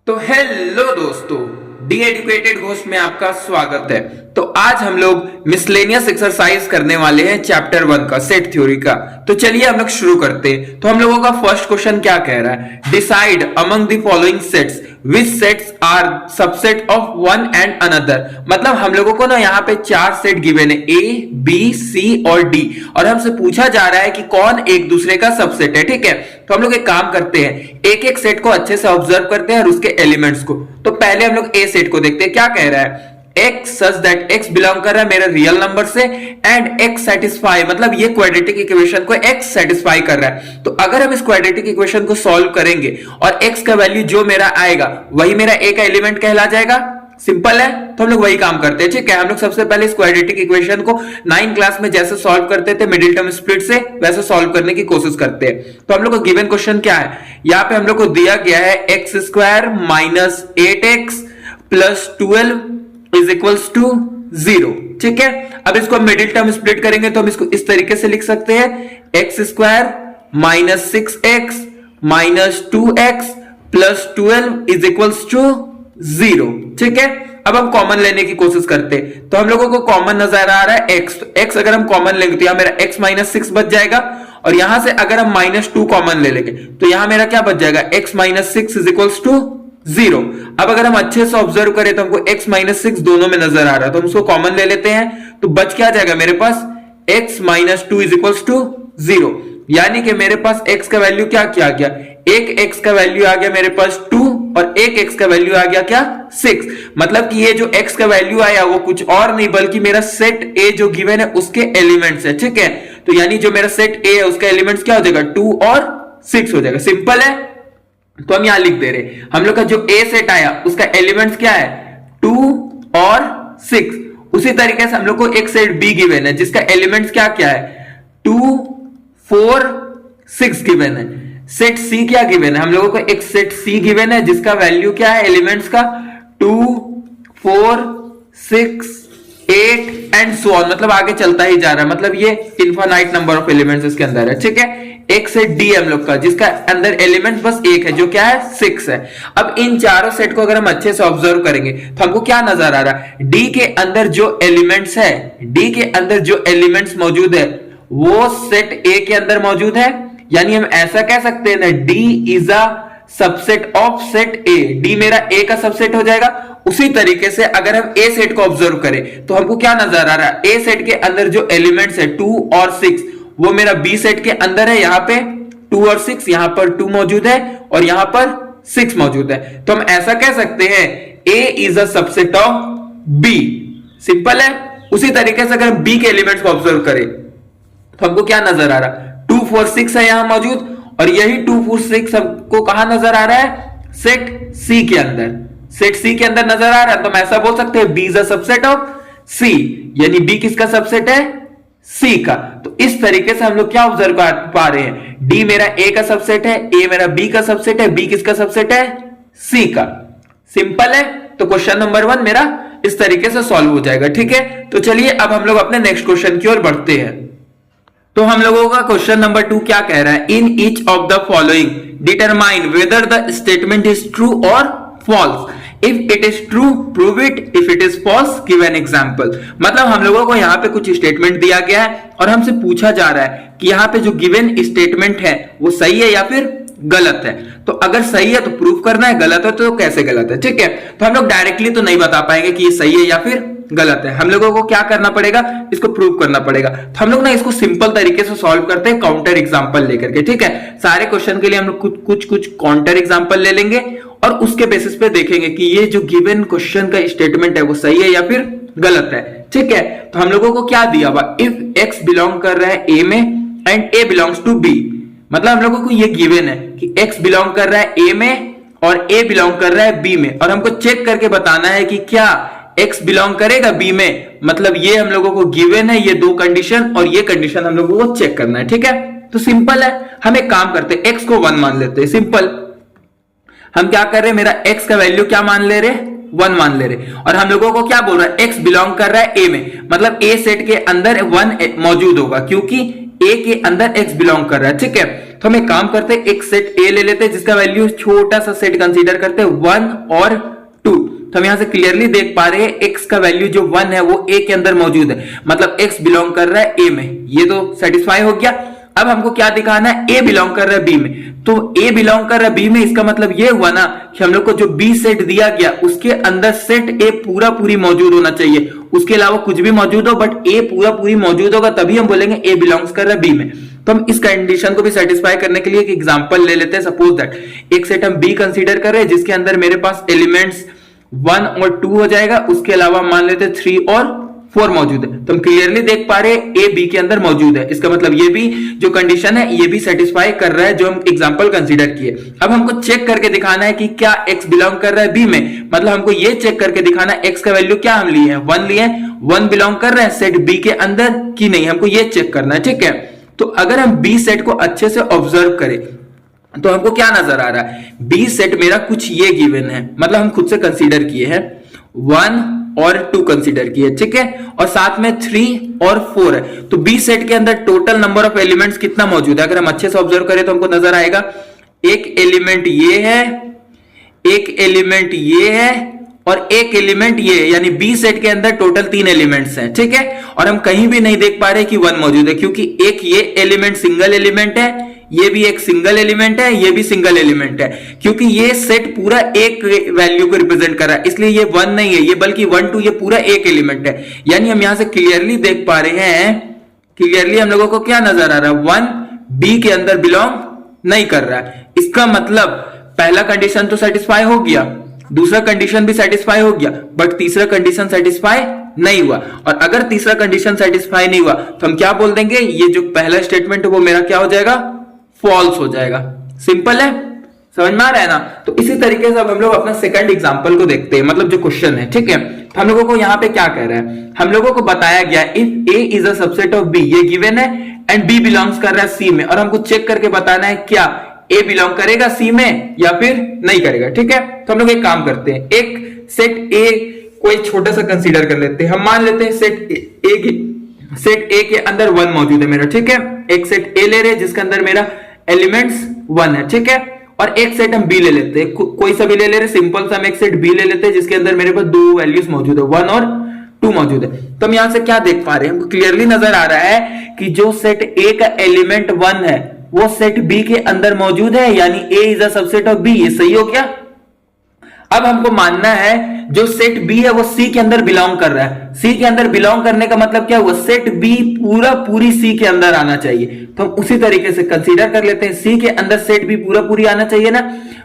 तो हेलो दोस्तों, D educated Ghosh में आपका स्वागत है। तो आज हम लोग मिसलेनियस एक्सरसाइज करने वाले हैं चैप्टर 1 का, सेट थ्योरी का। तो चलिए हम लोग शुरू करते हैं। तो हम लोगों का फर्स्ट क्वेश्चन क्या कह रहा है, decide among the following sets which sets are subset of one and another. मतलब हम लोगों को ना यहाँ पे 4 सेट गिवन है, ए बी सी और डी, और हमसे पूछा जा रहा है कि कौन एक दूसरे का सबसेट है। ठीक है, तो हम लोग एक काम करते हैं, एक एक सेट को अच्छे से ऑब्जर्व करते हैं और उसके एलिमेंट्स को। तो पहले हम लोग ए सेट को देखते हैं, क्या कह रहा है, x such that x belong कर रहा है मेरे रियल नंबर से एंड x सेटिस्फाई, मतलब ये क्वाड्रेटिक इक्वेशन को x सेटिस्फाई कर रहा है। तो अगर हम इस क्वाड्रेटिक इक्वेशन को सॉल्व करेंगे और x का वैल्यू जो मेरा आएगा वही मेरा a का एलिमेंट कहला जाएगा। सिंपल है, तो हम लोग वही काम करते हैं। ठीक है, हम लोग सबसे पहले इस क्वाड्रेटिक इक्वेशन को 9 क्लास में जैसे सॉल्व करते थे मिडिल टर्म स्प्लिट से, वैसे सॉल्व करने की कोशिश करते हैं। तो हम लोग को गिवन क्वेश्चन क्या है, यहाँ पे हम लोग को दिया गया है x square minus 8x plus 12 is equals to 0। ठीक है, अब इसको हम मिडिल टर्म स्प्लिट करेंगे तो हम इसको इस तरीके से लिख सकते हैं, x square minus 6x minus 2x plus 12 is equals to 0। ठीक है, अब हम कॉमन लेने की कोशिश करते हैं। तो हम लोगों को कॉमन नजर आ रहा है x, तो x अगर हम कॉमन लेंगे तो यहां मेरा x माइनस 6 बच जाएगा, और यहां से अगर हम माइनस 2 कॉमन ले लेंगे तो यहां मेरा क्या बच जाएगा, x minus 6 is equals to 0। अब अगर हम अच्छे से ऑब्जर्व करें तो हमको x माइनस 6 दोनों में नजर आ रहा है, तो हम उसको कॉमन ले लेते हैं। तो बच क्या जाएगा मेरे पास, x minus 2 is equals to 0, यानी कि मेरे पास x का वैल्यू क्या क्या आ गया, एक x का वैल्यू आ गया मेरे पास 2 और एक x का वैल्यू आ गया क्या 6। मतलब कि ये जो x का वैल्यू आया वो कुछ और नहीं बल्कि मेरा सेट A जो गिवन है उसके एलिमेंट्स है। ठीक है, तो यानी जो मेरा सेट A है उसका एलिमेंट्स क्या हो जाएगा, 2 और 6 हो जाएगा। सिंपल है, तो हम यहां लिख दे रहे, हम लोग का जो A सेट आया उसका एलिमेंट्स क्या है, 2 और 6। उसी तरीके से हम लोग को एक सेट B गिवन है जिसका एलिमेंट्स क्या क्या है, 2 4 6 गिवन है। सेट C क्या गिवन है, हम लोगों को एक सेट C गिवन है जिसका वैल्यू क्या है एलिमेंट्स का, 2 4 6 8 एंड सो ऑन, मतलब आगे चलता ही जा रहा है, मतलब ये इनफाइनाइट नंबर ऑफ एलिमेंट्स इसके अंदर है। ठीक है, एक सेट डी हम लोग का जिसका अंदर एलिमेंट बस एक है जो क्या है 6 है। अब इन चारों सेट को अगर हम अच्छे से ऑब्जर्व करेंगे तो हमको क्या नजर आ रहा है, डी के अंदर जो एलिमेंट्स है, डी के अंदर जो एलिमेंट्स मौजूद है वो सेट ए के अंदर मौजूद है। यानी हम ऐसा कह सकते हैं ना, D is a subset of set A, D मेरा ए का सबसेट हो जाएगा। उसी तरीके से अगर हम ए सेट को ऑब्जर्व करें तो हमको क्या नजर आ रहा है, ए सेट के अंदर जो एलिमेंट्स है 2 और 6 वो मेरा बी सेट के अंदर है, यहां पे 2 और 6, यहां पर 2 मौजूद है और यहां पर 6 मौजूद है। तो हम ऐसा कह सकते हैं A is a subset of B. Simple है, उसी तरीके से अगर हम बी के एलिमेंट्स को ऑब्जर्व करें तो हमको क्या नजर आ रहा है, 2 4 6 है यहां मौजूद, और यही 2 4 6 हमको कहां नजर आ रहा है, सेट सी के अंदर, सेट सी के अंदर नजर आ रहा है। तो हम ऐसा बोल सकते हैं B is a subset of C, यानी बी किसका सबसेट है, सी का। तो इस तरीके से हम लोग क्या ऑब्जर्व कर पा रहे हैं, डी मेरा ए का सबसेट है, ए मेरा बी का सबसेट है, बी किसका सबसेट है, सी का। सिंपल है, तो क्वेश्चन नंबर 1 मेरा इस तरीके से सॉल्व हो जाएगा। ठीक है, तो चलिए अब हम लोग अपने नेक्स्ट क्वेश्चन की ओर बढ़ते हैं। तो हम लोगों का क्वेश्चन नंबर 2 क्या कह रहा है, in each of the following determine whether the statement is true और false, if it is true prove it, if it is false give an example. मतलब हम लोगों को यहाँ पे कुछ स्टेटमेंट दिया गया है और हमसे पूछा जा रहा है कि यहाँ पे जो गिवन स्टेटमेंट है वो सही है या फिर गलत है। तो अगर सही है तो प्रूव करना है, गलत है तो कैसे गलत है। ठीक है, तो हम लोग डायरेक्टली तो नहीं बता पाएंगे कि ये सही है या फिर गलत है, हम लोगों को क्या करना पड़ेगा, इसको प्रूव करना पड़ेगा। तो हम लोग ना इसको सिंपल तरीके से सॉल्व करते हैं काउंटर एग्जांपल लेकर के। ठीक है, सारे क्वेश्चन के लिए हम लोग कुछ काउंटर एग्जांपल ले लेंगे और उसके बेसिस पे देखेंगे कि ये जो गिवन क्वेश्चन का स्टेटमेंट है वो सही है या फिर गलत है। ठीक है, तो हम लोगों को क्या दिया हुआ, इफ एक्स बिलोंग कर रहा है ए में and A belongs to B, मतलब हम लोगों को ये गिवन है कि एक्स बिलोंग कर रहा है ए में और ए बिलोंग कर रहा है बी में, और हमको चेक करके बताना है कि क्या x बिलोंग करेगा b में। मतलब ये हम लोगों को गिवन है ये 2 कंडीशन, और ये कंडीशन हम लोगों को चेक करना है। ठीक है, तो सिंपल है, हम एक काम करते हैं, x को 1 मान लेते हैं। सिंपल, हम क्या कर रहे हैं, मेरा x का वैल्यू क्या मान ले रहे, 1 मान ले रहे, और हम लोगों को क्या बोल रहा है, x बिलोंग कर रहा है a में, मतलब a सेट के अंदर 1 मौजूद होगा क्योंकि a के अंदर x बिलोंग कर रहा है। ठीक है, तो हम एक काम करते हैं, एक सेट ए ले लेते हैं जिसका वैल्यू छोटा सा सेट कंसीडर करते हैं 1 और 2। तो हम यहां से क्लियरली देख पा रहे हैं x का वैल्यू जो 1 है वो a के अंदर मौजूद है, मतलब x बिलोंग कर रहा है a में, ये तो सेटिस्फाई हो गया। अब हमको क्या दिखाना है, a बिलोंग कर रहा है b में, तो a बिलोंग कर रहा है b में, इसका मतलब ये हुआ ना कि हम लोग को जो b सेट दिया गया उसके अंदर सेट a पूरा पूरी मौजूद होना चाहिए, उसके अलावा कुछ भी मौजूद हो बट a पूरा पूरी मौजूद होगा, तभी हम बोलेंगे a बिलोंग्स कर रहा है b में। तो हम इस कंडीशन को भी सेटिस्फाई करने के लिए एक एग्जांपल ले लेते हैं। सपोज दैट एक सेट हम b कंसीडर कर रहे हैं जिसके अंदर मेरे पास एलिमेंट्स 1 और 2 हो जाएगा, उसके अलावा मान लेते 3 और 4 मौजूद है। तो हम क्लियरली देख पा रहे हैं ए बी के अंदर मौजूद है, इसका मतलब ये भी जो कंडीशन है ये भी सेटिस्फाई कर रहा है जो हम एग्जांपल कंसीडर किए। अब हमको चेक करके दिखाना है कि क्या x बिलोंग कर रहा है b में, मतलब हमको ये चेक करके दिखाना है x का वैल्यू क्या हम लिए हैं, 1 लिए हैं, 1 बिलोंग कर रहा है सेट b के अंदर कि नहीं, हमको ये चेक करना है। ठीक है, तो अगर हम b सेट को अच्छे से ऑब्जर्व करें तो हमको क्या नजर आ रहा है, बी सेट मेरा कुछ ये गिवन है, मतलब हम खुद से कंसीडर किए हैं 1 और 2 कंसीडर किए, ठीक है, और साथ में 3 और 4 है। तो बी सेट के अंदर टोटल नंबर ऑफ एलिमेंट्स कितना मौजूद है, अगर हम अच्छे से ऑब्जर्व करें तो हमको नजर आएगा एक एलिमेंट ये है, एक एलिमेंट ये है और एक एलिमेंट ये, यानी बी सेट के अंदर टोटल 3 एलिमेंट्स हैं। ठीक है, और हम कहीं भी नहीं देख पा रहे कि 1 मौजूद है, क्योंकि एक ये एलिमेंट सिंगल एलिमेंट है, ये भी एक सिंगल एलिमेंट है, ये भी सिंगल एलिमेंट है, क्योंकि ये सेट पूरा एक वैल्यू को रिप्रेजेंट कर रहा है, इसलिए ये 1 नहीं है, ये बल्कि 1 2 ये पूरा एक एलिमेंट है। यानी हम यहां से क्लियरली देख पा रहे हैं, क्लियरली हम लोगों को क्या नजर आ रहा है, 1 बी के अंदर बिलोंग नहीं कर रहा है। इसका मतलब पहला कंडीशन तो सेटिस्फाई हो गया, दूसरा कंडीशन भी सेटिस्फाई हो गया, बट तीसरा कंडीशन सेटिस्फाई नहीं हुआ। और अगर तीसरा कंडीशन सेटिस्फाई नहीं हुआ तो हम क्या बोल देंगे, ये जो पहला स्टेटमेंट है वो मेरा क्या हो जाएगा, फॉल्स हो जाएगा। सिंपल है, समझ में आ रहा है ना। तो इसी तरीके से अब हम लोग अपना सेकंड एग्जांपल को देखते हैं, मतलब जो क्वेश्चन है। ठीक है, तो हम लोगों को यहाँ पे क्या कह रहा है, हम लोगों को बताया गया if A is a subset of B, ये गिवन है, एंड बी बिलोंग्स कर रहा है सी में, और हमको चेक करके बताना है क्या ए बिलोंग करेगा सी में या फिर नहीं करेगा। ठीक है, तो हम लोग एक काम करते हैं, एक सेट ए कोई छोटा सा कंसीडर कर लेते हैं। हम मान लेते हैं सेट ए के अंदर 1 मौजूद है मेरा। ठीक है, एक सेट ए ले रहे हैं जिसके अंदर मेरा एलिमेंट्स 1 है। ठीक है, और एक सेट हम बी ले लेते हैं, कोई सा भी ले ले रहे, सिंपल सा हम एक सेट बी ले लेते हैं जिसके अंदर मेरे पास 2 वैल्यूज मौजूद है, 1 और 2 मौजूद है। तो हम यहां से क्या देख पा रहे हैं, हमको क्लियरली नजर आ रहा है कि जो सेट ए का एलिमेंट 1 है वो सेट बी के अंदर मौजूद है, यानी A is a subset of B. ये सही हो गया। अब हमको मानना है जो सेट बी है वो सी के अंदर बिलोंग कर रहा है। सी के अंदर बिलोंग करने का मतलब क्या हुआ, सेट बी पूरी सी के अंदर आना चाहिए। तो हम उसी तरीके से कंसीडर कर लेते हैं, सी के अंदर सेट बी पूरी आना चाहिए ना,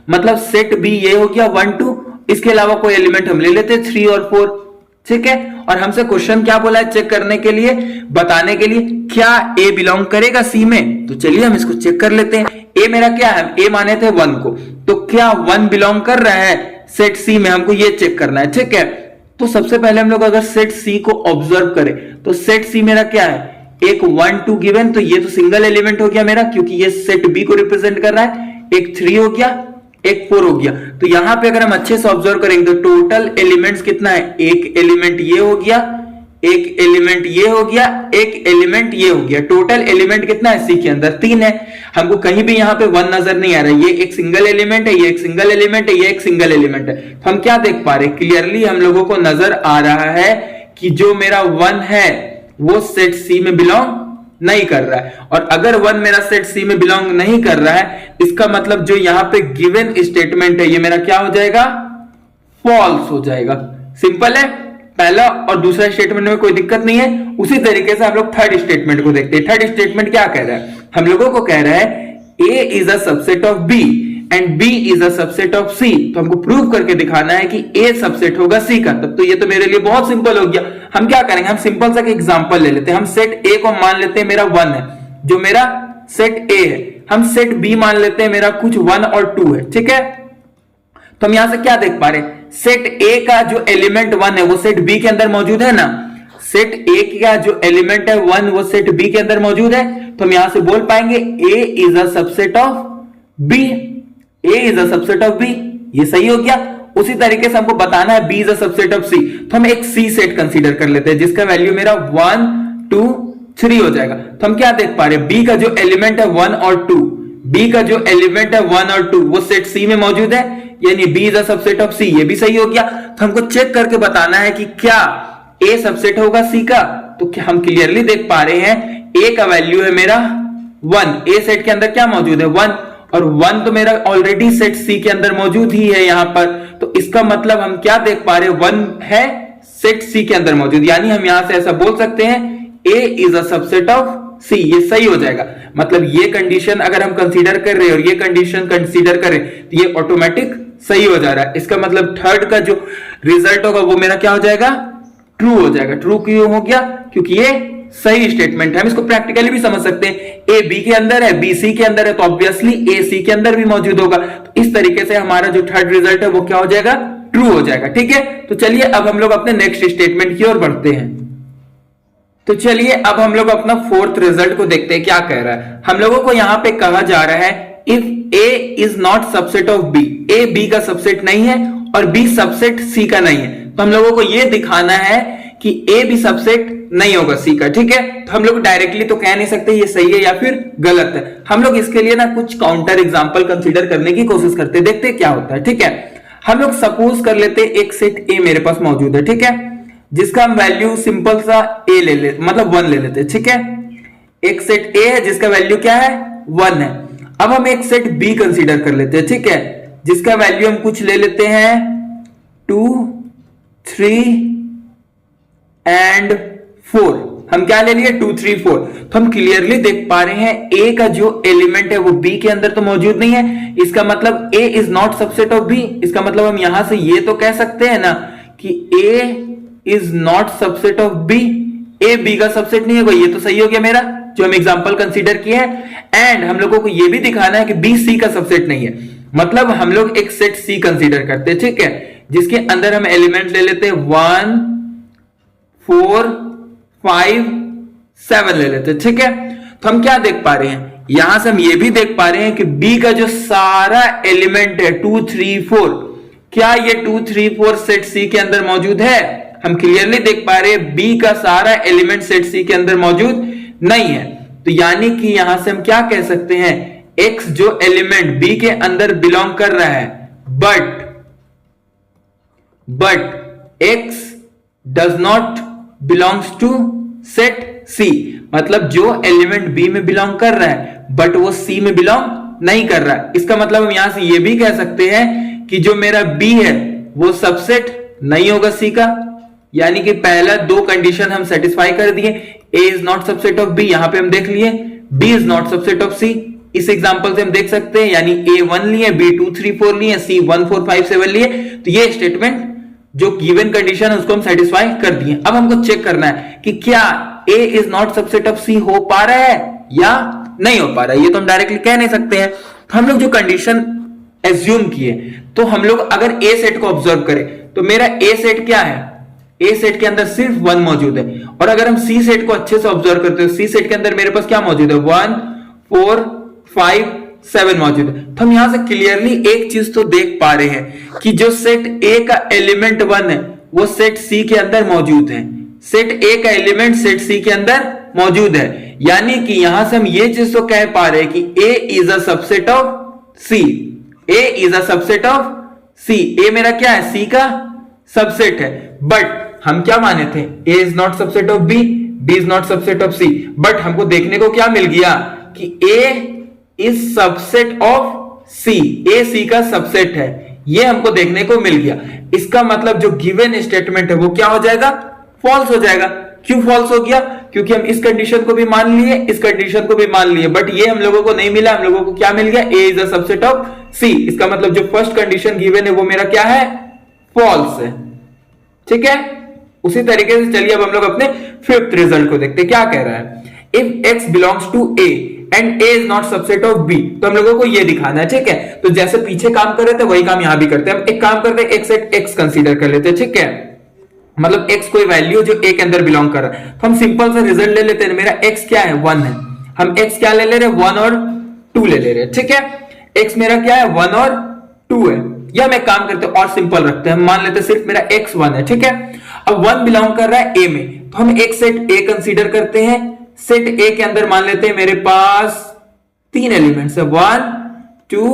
मतलब सेट बी ये हो गया 1 2, इसके अलावा कोई एलिमेंट हम ले लेते हैं 3 और 4। ठीक है, और हमसे क्वेश्चन क्या बोला है, चेक करने के लिए, बताने के लिए क्या ए बिलोंग करेगा सी में। तो चलिए हम इसको चेक कर लेते हैं। ए मेरा क्या है, ए माने थे 1 को, तो क्या 1 बिलोंग कर रहा है सेट सी में, हमको ये चेक करना है। ठीक है, तो सबसे पहले हम लोग अगर सेट सी को ऑब्जर्व करें तो सेट सी मेरा क्या है, एक 1 2 गिवन, तो ये तो सिंगल एलिमेंट हो गया मेरा, क्योंकि ये सेट बी को रिप्रेजेंट कर रहा है। एक 3 हो गया, एक 4 हो गया। तो यहां पे अगर हम अच्छे से ऑब्जर्व करेंगे तो टोटल एलिमेंट्स कितना है, एक एलिमेंट ये हो गया, एक एलिमेंट ये हो गया, एक एलिमेंट ये हो गया। टोटल एलिमेंट कितना है, सी के अंदर 3 है। हमको कहीं भी यहाँ पे 1 नजर नहीं आ रहा है, ये एक सिंगल एलिमेंट है, ये एक सिंगल एलिमेंट है, ये एक सिंगल एलिमेंट है। तो हम क्या देख पा रहे हैं, क्लियरली हम लोगों को नजर आ रहा है कि जो मेरा 1 है वो सेट सी में बिलोंग नहीं कर रहा है। और अगर 1 मेरा सेट सी में बिलोंग नहीं कर रहा है, इसका मतलब जो यहां पे गिवन स्टेटमेंट है ये मेरा क्या हो जाएगा, फॉल्स हो जाएगा। सिंपल है, पहला और दूसरा स्टेटमेंट में कोई दिक्कत नहीं है। उसी तरीके से हम लोग थर्ड स्टेटमेंट को देखते हैं। थर्ड स्टेटमेंट क्या कह रहा है, हम लोगों को कह रहा है A is a subset of B and B is a subset of C. तो हमको प्रूव करके दिखाना है कि ए सबसेट होगा सी का। तब तो ये तो मेरे लिए बहुत सिंपल हो गया। हम क्या करेंगे, हम सिंपल सा एग्जांपल ले लेते हैं। हम सेट ए को मान लेते हैं मेरा 1 है, जो मेरा सेट ए है। हम सेट बी मान लेते हैं मेरा कुछ 1 और 2 है। ठीक है, तो हम यहां से क्या देख पा रहे हैं, सेट ए का जो एलिमेंट 1 है वो सेट बी के अंदर मौजूद है ना। सेट ए का जो एलिमेंट है 1 वो सेट बी के अंदर मौजूद है। तो हम यहां से बोल पाएंगे A is a subset of B, A is a subset of B. ये सही हो गया। उसी तरीके से हमको बताना है B is a subset of C. तो हम एक सी सेट कंसीडर कर लेते हैं जिसका वैल्यू मेरा 1 2 3 हो जाएगा। तो हम क्या देख पा रहे हैं, बी का जो एलिमेंट है 1 और 2, बी का जो एलिमेंट है 1 और 2 वो सेट सी में मौजूद है, यानी B is a subset of C, ये भी सही हो गया। तो हमको चेक करके बताना है कि क्या ए सबसेट होगा सी का। तो क्या हम क्लियरली देख पा रहे हैं ए का वैल्यू है मेरा 1, ए सेट के अंदर क्या मौजूद है 1, और 1 तो मेरा ऑलरेडी सेट सी के अंदर मौजूद ही है यहां पर। तो इसका मतलब हम क्या देख पा रहे हैं 1 है सेट सी के अंदर मौजूद, यानी हम यहां से ऐसा बोल सकते हैं A is a subset of C, ये सही हो जाएगा। मतलब ये कंडीशन अगर हम कंसीडर कर रहे हैं और ये कंडीशन कंसीडर करें तो ये ऑटोमेटिक सही हो जा रहा है। इसका मतलब थर्ड का जो रिजल्ट होगा वो मेरा क्या हो जाएगा, ट्रू हो जाएगा। ट्रू क्यों हो गया, क्योंकि ये सही स्टेटमेंट है। हम इसको प्रैक्टिकली भी समझ सकते हैं, ए बी के अंदर है, बी सी के अंदर है, तो ऑब्वियसली ए सी के अंदर भी मौजूद होगा। तो इस तरीके से हमारा जो थर्ड रिजल्ट है वो क्या हो जाएगा, ट्रू हो जाएगा। ठीक है, तो चलिए अब हम लोग अपने नेक्स्ट स्टेटमेंट की ओर बढ़ते हैं। तो चलिए अब हम लोग अपना फोर्थ रिजल्ट को देखते हैं क्या कह रहा है। हम लोगों को यहां पे कहा जा रहा है if A is not subset of B, A B का सबसेट नहीं है और बी सबसेट सी का नहीं है। तो हम लोगों को यह दिखाना है कि ए भी सबसेट नहीं होगा सी का। ठीक है, तो हम लोग डायरेक्टली तो कह नहीं सकते ये सही है या फिर गलत है। हम लोग इसके लिए ना कुछ काउंटर एग्जांपल कंसीडर करने की कोशिश करते हैं, देखते हैं क्या होता है। ठीक है, हम लोग सपोज कर लेते हैं एक सेट ए मेरे पास मौजूद है, ठीक है, जिसका हम वैल्यू सिंपल सा ए ले ले मतलब 1 ले लेते हैं। ठीक है, एक सेट ए है जिसका वैल्यू क्या है 1 है। अब हम एक सेट बी कंसीडर कर लेते हैं, ठीक है, जिसका वैल्यू हम कुछ ले लेते हैं 2, 3 एंड 4। हम क्या ले लिए 2, 3, 4। तो हम क्लियरली देख पा रहे हैं ए का जो एलिमेंट है वो बी के अंदर तो मौजूद नहीं है। इसका मतलब A is not subset of B. इसका मतलब हम यहां से ये तो कह सकते हैं ना कि A is not subset of B, A B का सबसेट नहीं होगा। ये तो सही हो गया मेरा जो हम एग्जांपल कंसीडर किए हैं। एंड हम लोगों को ये भी दिखाना है कि बी सी का सबसेट नहीं है। मतलब हम लोग एक सेट सी कंसीडर करते हैं, ठीक है, जिसके अंदर हम एलिमेंट ले लेते हैं 1, 4, 5, 7 ले लेते हैं। ठीक है, तो हम क्या देख पा रहे हैं, यहां से हम ये भी देख पा रहे हैं कि बी का जो सारा एलिमेंट है 2, 3, 4, क्या ये 2, 3, 4 सेट सी के अंदर मौजूद है। हम क्लियरली देख पा रहे हैं बी का सारा एलिमेंट सेट सी के अंदर मौजूद नहीं है। तो यानी कि यहां से हम क्या कह सकते हैं, एक्स जो एलिमेंट बी के अंदर बिलोंग कर रहा है, but X does not belongs to set C. मतलब जो एलिमेंट बी में बिलोंग कर रहा है बट वो सी में बिलोंग नहीं कर रहा है। इसका मतलब हम यहां से ये भी कह सकते हैं कि जो मेरा बी है वो सबसेट नहीं होगा सी का। यानी कि पहला 2 कंडीशन हम सेटिस्फाई कर दिए, A is not subset of B, यहां पे हम देख लिए B is not subset of C. इस एग्जांपल से हम देख सकते हैं, यानी ए 1 लिए, बी 2, 3, 4 लिए, सी 1, 4, 5, 7 लिए। तो ये स्टेटमेंट जो गिवन कंडीशन है उसको हम सेटिस्फाई कर दिए। अब हमको चेक करना है कि क्या ए इज नॉट सबसेट ऑफ सी हो पा रहा है या नहीं हो पा रहा है। ये तो हम डायरेक्टली कह नहीं सकते हैं। तो हम लोग जो कंडीशन एज्यूम किए, तो हम लोग अगर ए सेट को ऑब्जर्व करें तो मेरा ए सेट क्या है, ए सेट के अंदर सिर्फ 1 मौजूद है। और अगर हम सी सेट को अच्छे से ऑब्जर्व करते हैं, सी सेट के अंदर मेरे पास क्या मौजूद है 1, 4, 5, 7 मौजूद है। तो हम यहां से क्लियरली एक चीज तो देख पा रहे हैं कि जो सेट ए का एलिमेंट 1 है वो सेट सी के अंदर मौजूद है। सेट ए का एलिमेंट सेट सी के अंदर मौजूद है। यानी कि यहां से हम ये चीज तो कह पा रहे हैं कि A is a subset of C, A is a subset of C. A मेरा क्या है, सी का सबसेट है। बट हम क्या माने थे, A is not subset of B, B is not subset of C. But हमको देखने को क्या मिल गया कि A is subset of C, A C का सबसेट है, ये हमको देखने को मिल गया। इसका मतलब जो गिवन स्टेटमेंट है वो क्या हो जाएगा, फॉल्स हो जाएगा। क्यों फॉल्स हो गया, क्योंकि हम इस कंडीशन को भी मान लिए, इस कंडीशन को भी मान लिए, बट ये हम लोगों को नहीं मिला। हम लोगों को क्या मिल गया, ए इज अ सबसेट ऑफ सी। इसका मतलब जो फर्स्ट कंडीशन गिवन है वो मेरा क्या है, फॉल्स है। ठीक है, उसी तरीके से चलिए अब हम लोग अपने फिफ्थ रिजल्ट को देखते हैं क्या कह रहा है। If x belongs to A and A is not subset of B, तो हम लोगों को ये दिखाना है। ठीक है, तो जैसे पीछे काम कर रहे थे वही काम यहां भी करते हैं। हम एक काम करते हैं, एक सेट एक्स कंसीडर कर लेते हैं। ठीक है, मतलब एक्स कोई वैल्यू जो ए के अंदर बिलोंग कर रहा है, तो हम सिंपल सा रिजल्ट ले लेते हैं। मेरा एक्स क्या है, 1 है। हम एक्स क्या ले ले रहे हैं, 1 और 2 ले ले रहे हैं। ठीक है, एक्स मेरा क्या है, 1 और 2 है। या मैं काम करते हैं और सिंपल रखते हैं, हम मान लेते हैं सिर्फ मेरा एक्स 1 है। ठीक है, अब 1 बिलोंग कर रहा है ए में, तो हम एक सेट ए कंसीडर करते हैं। सेट ए के अंदर मान लेते हैं मेरे पास 3 एलिमेंट्स है, 1 2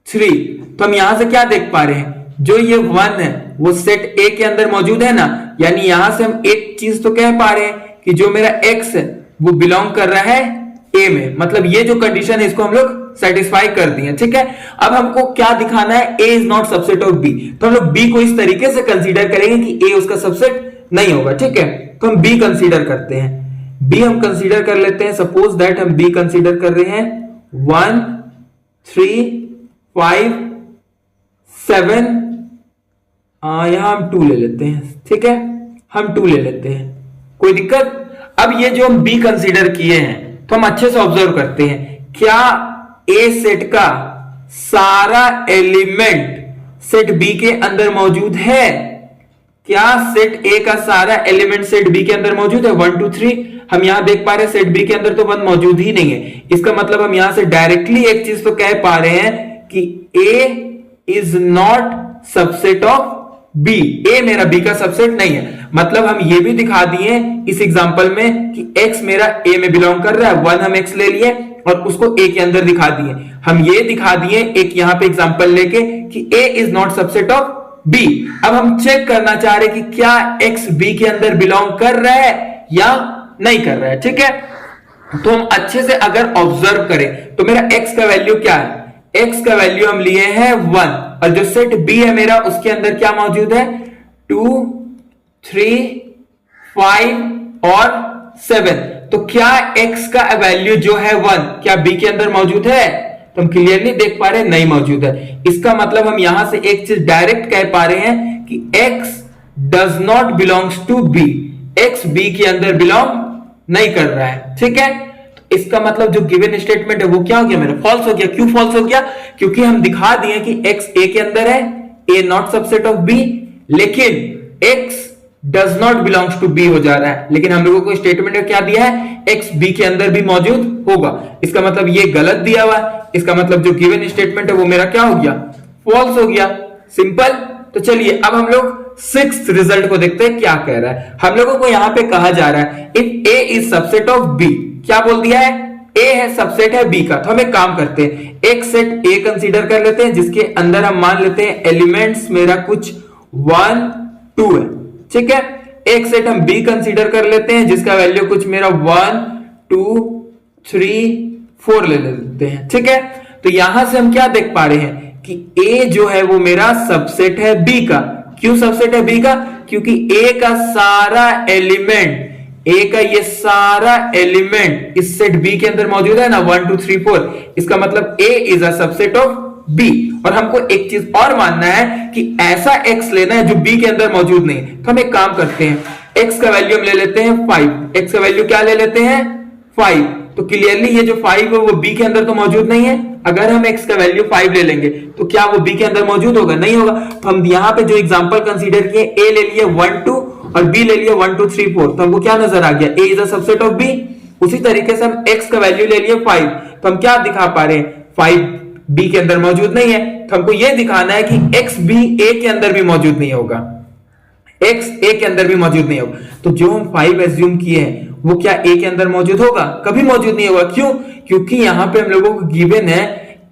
3। तो हम यहां से क्या देख पा रहे हैं, जो ये 1 है वो सेट ए के अंदर मौजूद है ना, यानी यहां से हम एक चीज तो कह पा रहे हैं कि जो मेरा x है वो बिलोंग कर रहा है ए में, मतलब ये जो कंडीशन है इसको हम लोग सेटिस्फाई कर दिए। ठीक है, अब हमको क्या दिखाना है, a is not subset of b। तो हम लोग b को इस तरीके से कंसीडर करेंगे कि a उसका सबसेट नहीं होगा। ठीक है, तो हम b कंसीडर करते हैं, b हम कंसीडर कर लेते हैं। सपोज दैट हम b कंसीडर कर रहे हैं 1 3 5 7, यहां हम 2 ले लेते हैं। ठीक है, हम 2 ले लेते हैं, कोई दिक्कत। अब ये जो हम b कंसीडर किए हैं तो हम अच्छे से ऑब्जर्व करते हैं, क्या ए सेट का सारा एलिमेंट सेट बी के अंदर मौजूद है? क्या सेट ए का सारा एलिमेंट सेट बी के अंदर मौजूद है? 1 2 3 हम यहां देख पा रहे हैं सेट बी के अंदर तो 1 मौजूद ही नहीं है। इसका मतलब हम यहां से डायरेक्टली एक चीज तो कह पा रहे हैं कि A is not subset of B, A मेरा बी का सबसेट नहीं है। मतलब हम ये भी दिखा दिए इस एग्जांपल में कि x मेरा a में बिलोंग कर रहा है, 1 हम x ले लिए और उसको a के अंदर दिखा दिए। हम ये दिखा दिए एक यहां पे एग्जांपल लेके कि a is not subset of b। अब हम चेक करना चाह रहे कि क्या x b के अंदर बिलोंग कर रहा है या नहीं कर रहा है। ठीक है, तो हम अच्छे से अगर ऑब्जर्व करें तो मेरा x का वैल्यू क्या है, x का वैल्यू हम लिए हैं 1, और जो सेट b है मेरा उसके अंदर क्या मौजूद है, 2 3 5 और 7। तो क्या x का वैल्यू जो है 1 क्या b के अंदर मौजूद है? तो हम क्लियरली देख पा रहे हैं नहीं मौजूद है। इसका मतलब हम यहां से एक चीज डायरेक्ट कह पा रहे हैं कि x does not belongs to b, x b के अंदर बिलोंग नहीं कर रहा है। ठीक है, तो इसका मतलब जो गिवन स्टेटमेंट है वो क्या हो गया मेरा, फॉल्स हो गया। क्यों फॉल्स हो गया? क्योंकि हम दिखा दिए कि x a के अंदर है, a not subset of b, लेकिन x does not belongs to B हो जा रहा है। लेकिन हम लोगों को स्टेटमेंट में क्या दिया है, एक्स बी के अंदर भी मौजूद होगा। इसका मतलब ये गलत दिया हुआ है। इसका मतलब जो गिवन स्टेटमेंट है वो मेरा क्या हो गया, फॉल्स हो गया। सिंपल। तो चलिए अब हम लोग 6th रिजल्ट को देखते हैं क्या कह रहा है। हम लोगों को यहां पे कहा जा रहा है if A is subset of B, क्या बोल दिया है, ए है सबसेट है बी का। तो हम एक काम करते हैं, एक सेट ए कंसीडर कर लेते हैं जिसके अंदर हम मान लेते हैं एलिमेंट्स मेरा कुछ 1 2 है। ठीक है, एक सेट हम बी कंसीडर कर लेते हैं जिसका वैल्यू कुछ मेरा 1 2 3 4 ले लेते हैं। ठीक है, तो यहां से हम क्या देख पा रहे हैं कि ए जो है वो मेरा सबसेट है बी का। क्यों सबसेट है बी का? क्योंकि ए का सारा एलिमेंट, ए का ये सारा एलिमेंट इस सेट बी के अंदर मौजूद है ना, 1 2 3 4। इसका मतलब A is a subset of B. और हमको एक चीज और मानना है कि ऐसा x लेना है जो b के अंदर मौजूद नहीं। तो हम एक काम करते हैं, x का वैल्यू हम ले लेते हैं 5। x का वैल्यू क्या ले लेते हैं, 5। तो क्लियरली ये जो 5 है वो b के अंदर तो मौजूद नहीं है। अगर हम x का वैल्यू 5 ले लेंगे तो क्या वो b के अंदर मौजूद होगा, नहीं होगा। तो हम यहां पे जो एग्जांपल कंसीडर किए, a ले लिए 1 2 और b ले लिए 1 2 3 4। तो हमको क्या नजर आ गया, a is a subset of b। उसी तरीके से हम x का वैल्यू ले लिए 5, तो हम क्या दिखा पा रहे हैं, 5 बी के अंदर मौजूद नहीं है। तो हमको यह दिखाना है कि x भी a के अंदर भी मौजूद नहीं होगा, x a के अंदर भी मौजूद नहीं होगा। तो जो हम 5 एज्यूम किए हैं वो क्या a के अंदर मौजूद होगा, कभी मौजूद नहीं होगा। क्यों? क्योंकि यहां पे हम लोगों को गिवन है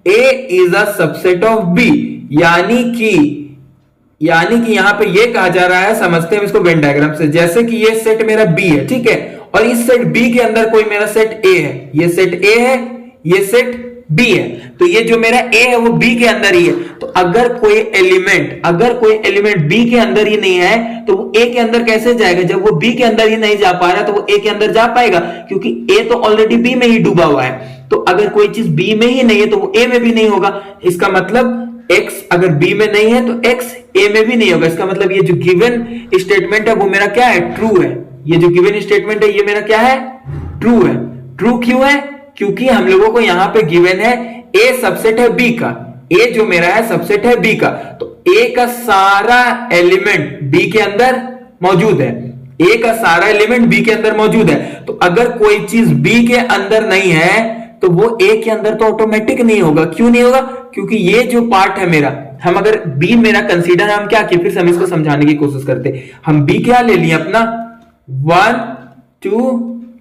a is a subset of b, यानी कि यहां पे ये कहा जा रहा है, समझते हैं इसको वेन डायग्राम से। जैसे कि ये सेट मेरा b है, ठीक है, और इस सेट b के अंदर कोई मेरा सेट a है, ये सेट a है, ये सेट b है। तो ये जो मेरा a है वो b के अंदर ही है। तो अगर कोई एलिमेंट b के अंदर ही नहीं है तो वो a के अंदर कैसे जाएगा? जब वो b के अंदर ही नहीं जा पा रहा तो वो a के अंदर जा पाएगा, क्योंकि a तो ऑलरेडी b में ही डूबा हुआ है। तो अगर कोई चीज b में ही नहीं है तो वो a में भी नहीं होगा। इसका मतलब x अगर b में नहीं है तो x a में भी नहीं होगा। इसका मतलब ये जो गिवन स्टेटमेंट है वो मेरा क्या है, ट्रू है। ये जो गिवन स्टेटमेंट है ये मेरा क्या है, ट्रू है। ट्रू क्यों है? क्योंकि हम लोगों को यहां पे गिवन है a सबसेट है b का, a जो मेरा है सबसेट है b का। तो a का सारा एलिमेंट b के अंदर मौजूद है, a का सारा एलिमेंट b के अंदर मौजूद है। तो अगर कोई चीज b के अंदर नहीं है तो वो a के अंदर तो ऑटोमेटिक नहीं होगा। क्यों नहीं होगा? क्योंकि ये जो पार्ट है मेरा, हम अगर b मेरा कंसीडर, हम क्या किए, फिर से हम इसको समझाने की कोशिश करते। हम b क्या ले लिए अपना, 1 2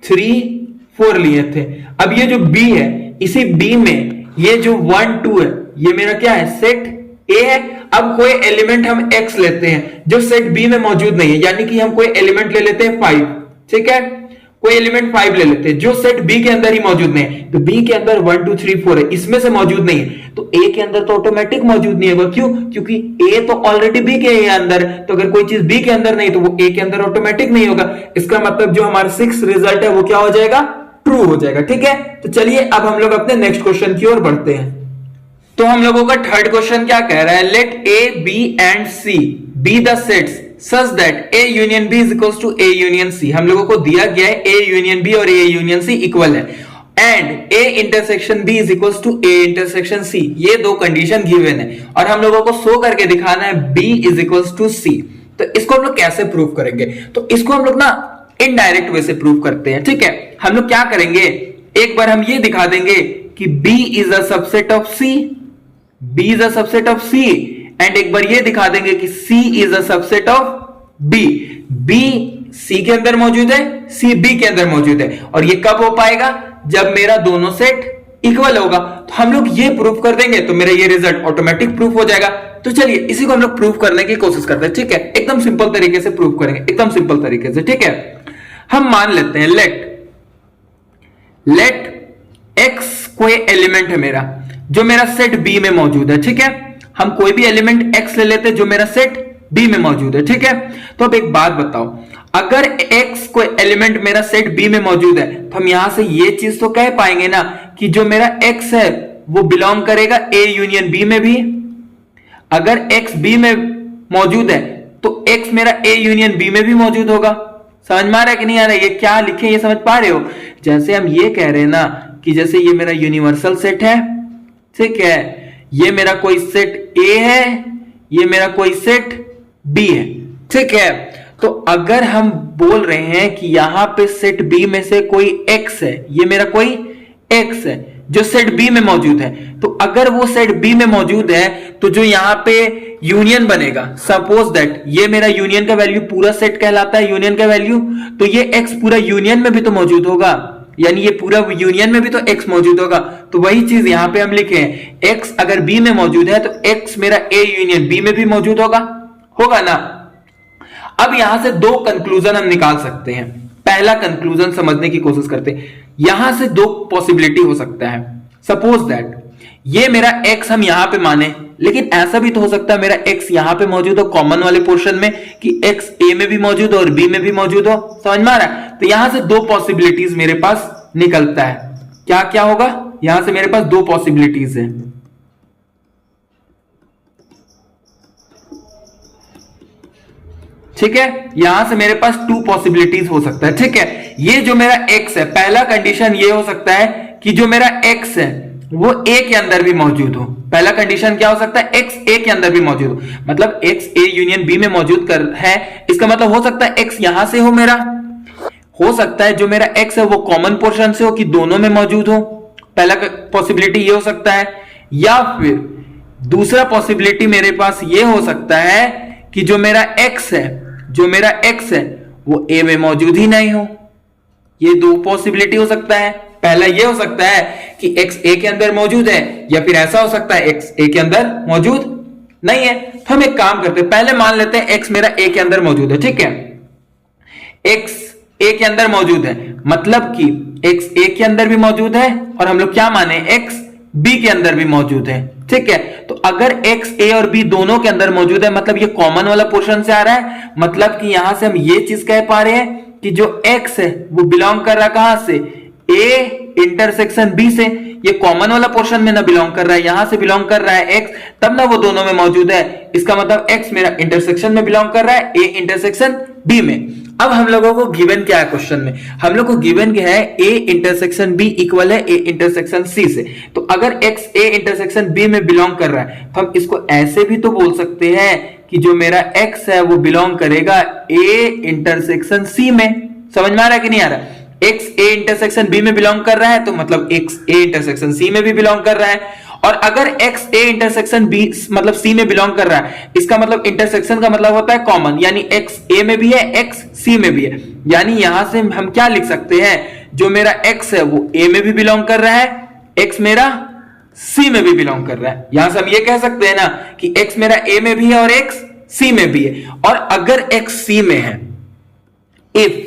3 4 लिए थे। अब ये जो b है इसी बी में ये जो 1 2 है ये मेरा क्या है, सेट ए है। अब कोई एलिमेंट हम एक्स लेते हैं जो सेट बी में मौजूद नहीं है, यानी कि हम कोई एलिमेंट ले लेते हैं 5, ठीक है, कोई एलिमेंट 5 ले लेते हैं जो सेट बी के अंदर ही मौजूद नहीं है। तो बी के अंदर 1 2 3 4 है, इसमें से मौजूद नहीं है, तो ए के अंदर तो ऑटोमेटिक मौजूद नहीं होगा। क्यों? क्योंकि ए तो ऑलरेडी बी के अंदर, तो अगर कोई चीज बी के अंदर नहीं तो वो ए के अंदर ऑटोमेटिक नहीं होगा। इसका मतलब जो हमारा 6 रिजल्ट है वो क्या हो जाएगा, ट्रू हो जाएगा। ठीक है, तो चलिए अब हम लोग अपने नेक्स्ट क्वेश्चन की ओर बढ़ते हैं। तो हम लोगों का थर्ड क्वेश्चन क्या कह रहा है, let A B and C be the sets such that A union B is equal to A union C. हम लोगों को दिया गया है ए यूनियन बी और ए यूनियन सी इक्वल है, and A intersection B is equal to A intersection C. ये दो कंडीशन गिवन है और हम लोगों को शो करके दिखाना है बी इज इक्वल टू सी। तो इसको हम लोग कैसे प्रूव करेंगे, तो इसको हम लोग ना इनडायरेक्ट वे से प्रूव करते हैं। ठीक है, हम लोग क्या करेंगे, एक बार हम ये दिखा देंगे कि B is a subset of C, B is a subset of C, and एक बार ये दिखा देंगे कि C is a subset of B। B C के अंदर मौजूद है, C B के अंदर मौजूद है, और ये कब हो पाएगा, जब मेरा दोनों सेट इक्वल होगा। तो हम लोग ये प्रूफ कर देंगे तो मेरा ये रिजल्ट ऑटोमेटिक प्रूफ हो जाएगा। तो चलिए इसी को हम लोग प्रूफ करने की कोशिश करते हैं। ठीक है, एकदम सिंपल तरीके से प्रूफ करेंगे, एकदम सिंपल तरीके से। ठीक है, हम मान लेते हैं लेट x कोई एलिमेंट है मेरा जो मेरा सेट B में मौजूद है। ठीक है, हम कोई भी एलिमेंट x ले लेते हैं जो मेरा सेट B में मौजूद है। ठीक है, तो अब एक बात बताओ, अगर x कोई एलिमेंट मेरा सेट B में मौजूद है तो हम यहां से ये चीज तो कह पाएंगे ना कि जो मेरा x है वो बिलोंग करेगा A यूनियन B में भी। अगर x B में मौजूद है तो x मेरा A यूनियन B में भी मौजूद होगा। समझ में आ रहा है कि नहीं आ रहा है, ये क्या लिखे ये समझ पा रहे हो। जैसे हम ये कह रहे हैं ना कि जैसे ये मेरा यूनिवर्सल सेट है, ठीक है, ये मेरा कोई सेट A है, ये मेरा कोई सेट B है। ठीक है, तो अगर हम बोल रहे हैं कि यहां पे सेट B में से कोई x है, ये मेरा कोई x है जो सेट B में मौजूद है, तो अगर वो सेट B में मौजूद है तो जो यहां पे यूनियन बनेगा, सपोज दैट ये मेरा यूनियन का वैल्यू पूरा सेट कहलाता है यूनियन का वैल्यू, तो ये x पूरा यूनियन में भी तो मौजूद होगा, यानी ये पूरा यूनियन में भी तो x मौजूद होगा। तो वही चीज यहां पे हम लिखे हैं, x अगर B में मौजूद है तो x मेरा A यूनियन B में भी मौजूद होगा ना। अब यहां से दो कंक्लूजन हम निकाल सकते हैं। पहला कंक्लूजन समझने की कोशिश करते हैं, यहां से दो पॉसिबिलिटी हो सकता है। सपोज दैट ये मेरा x हम यहां पे माने, लेकिन ऐसा भी तो हो सकता है मेरा x यहां पे मौजूद हो कॉमन वाले पोर्शन में, कि x A में भी मौजूद हो और B में भी मौजूद हो। समझ में आ रहा है, तो यहां से दो पॉसिबिलिटीज मेरे पास निकलता है। क्या क्या होगा, यहां से मेरे पास दो पॉसिबिलिटीज है। ठीक है, यहां से मेरे पास टू पॉसिबिलिटीज हो सकता है। ठीक है, ये जो मेरा x है, पहला कंडीशन ये हो सकता है कि जो मेरा x है वो A के अंदर भी मौजूद हो। पहला कंडीशन क्या हो सकता है, x A के अंदर भी मौजूद हो, मतलब x A यूनियन B में मौजूद है। इसका मतलब हो सकता है x यहां से हो मेरा, हो सकता है जो मेरा x है वो कॉमन पोर्शन से हो कि दोनों में मौजूद हो। पहला पॉसिबिलिटी ये हो सकता है, या फिर दूसरा पॉसिबिलिटी मेरे पास ये हो सकता है कि जो मेरा x है वो A में मौजूद ही नहीं हो। ये दो पॉसिबिलिटी हो सकता है। पहला ये हो सकता है कि x A के अंदर मौजूद है, या फिर ऐसा हो सकता है x A के अंदर मौजूद नहीं है। तो हम एक काम करते हैं, पहले मान लेते हैं x मेरा A के अंदर मौजूद है। ठीक है, x A के अंदर मौजूद है, मतलब कि x A के अंदर भी मौजूद है, और हम लोग क्या माने, x B के अंदर भी मौजूद है। ठीक है, तो अगर x A और B दोनों के अंदर मौजूद है, मतलब ये कॉमन वाला पोर्शन से आ रहा है, मतलब कि यहां से हम ये चीज कह पा रहे हैं कि जो x है वो बिलोंग कर रहा है कहां से, A इंटरसेक्शन B से। ये कॉमन वाला पोर्शन में ना बिलोंग कर रहा है, यहां से बिलोंग कर रहा है x, तब ना वो दोनों में मौजूद है। इसका मतलब x मेरा इंटरसेक्शन में बिलोंग कर रहा है A इंटरसेक्शन B में। अब हम लोगों को गिवन क्या है क्वेश्चन में, हम लोग को गिवन क्या है, A इंटरसेक्शन B इक्वल है A इंटरसेक्शन C से। तो अगर x A इंटरसेक्शन B में बिलोंग कर रहा है तो हम इसको ऐसे भी तो बोल सकते हैं कि जो मेरा x है वो बिलोंग करेगा A इंटरसेक्शन C में। समझ में आ रहा है कि नहीं आ रहा, x A इंटरसेक्शन B में बिलोंग कर रहा है तो मतलब x A इंटरसेक्शन C में भी बिलोंग कर रहा है। और अगर x A इंटरसेक्शन B मतलब C में बिलोंग कर रहा है, इसका मतलब इंटरसेक्शन का मतलब होता है कॉमन, यानी x A में भी है x C में भी है। यानी यहां से हम क्या लिख सकते हैं, जो मेरा x है वो A में भी बिलोंग कर रहा है, x मेरा c में भी बिलोंग कर रहा है। यहां से हम ये कह सकते हैं ना कि x मेरा a में भी है और x c में भी है। और अगर x c में है, इफ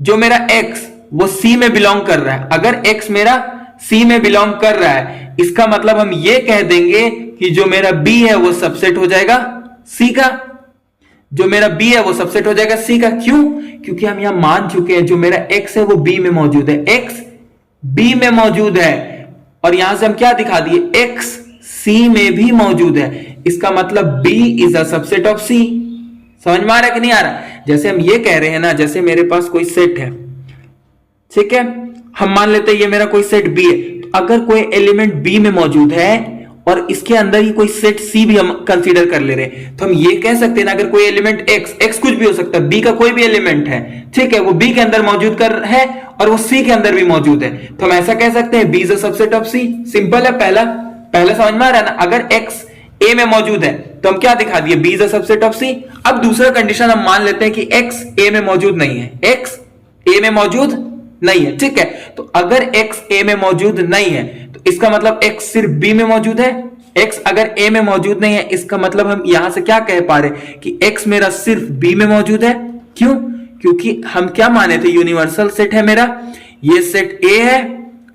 जो मेरा x वो c में बिलोंग कर रहा है, अगर x मेरा c में बिलोंग कर रहा है, इसका मतलब हम ये कह देंगे कि जो मेरा b है वो सबसेट हो जाएगा c का। जो मेरा b है वो सबसेट हो जाएगा c का। क्यों? क्योंकि हम यहां मान चुके हैं जो मेरा x है वो b में मौजूद है, x b में मौजूद है। और यहां से हम क्या दिखा दिए, x c में भी मौजूद है। इसका मतलब b is a subset of c। समझ में आ रहा है कि नहीं आ रहा? जैसे हम ये कह रहे हैं ना, जैसे मेरे पास कोई सेट है, ठीक है, हम मान लेते हैं ये मेरा कोई सेट b है। तो अगर कोई एलिमेंट b में मौजूद है और इसके अंदर ही कोई सेट c भी हम कंसीडर कर ले रहे हैं, तो हम ये कह सकते हैं ना, अगर कोई एलिमेंट x कुछ भी हो सकता है, b का कोई भी एलिमेंट है, ठीक है, वो b के अंदर मौजूद कर है और वो c के अंदर भी मौजूद है, तो हम ऐसा कह सकते हैं b is a subset of c। Simple है। पहला समझ में आ रहा है ना? अगर x a में मौजूद है तो हम क्या दिखा दिए, b is a subset of c। अब दूसरा कंडीशन हम मान लेते हैं कि x a में मौजूद नहीं है, x a में मौजूद नहीं है, ठीक है। तो अगर x a में मौजूद नहीं है तो इसका मतलब x सिर्फ b में मौजूद है। x अगर a में मौजूद नहीं है, इसका मतलब हम यहां से क्या कह पा रहे कि x मेरा सिर्फ b में मौजूद है। क्यों? क्योंकि हम क्या माने थे, यूनिवर्सल सेट है मेरा, ये सेट a है,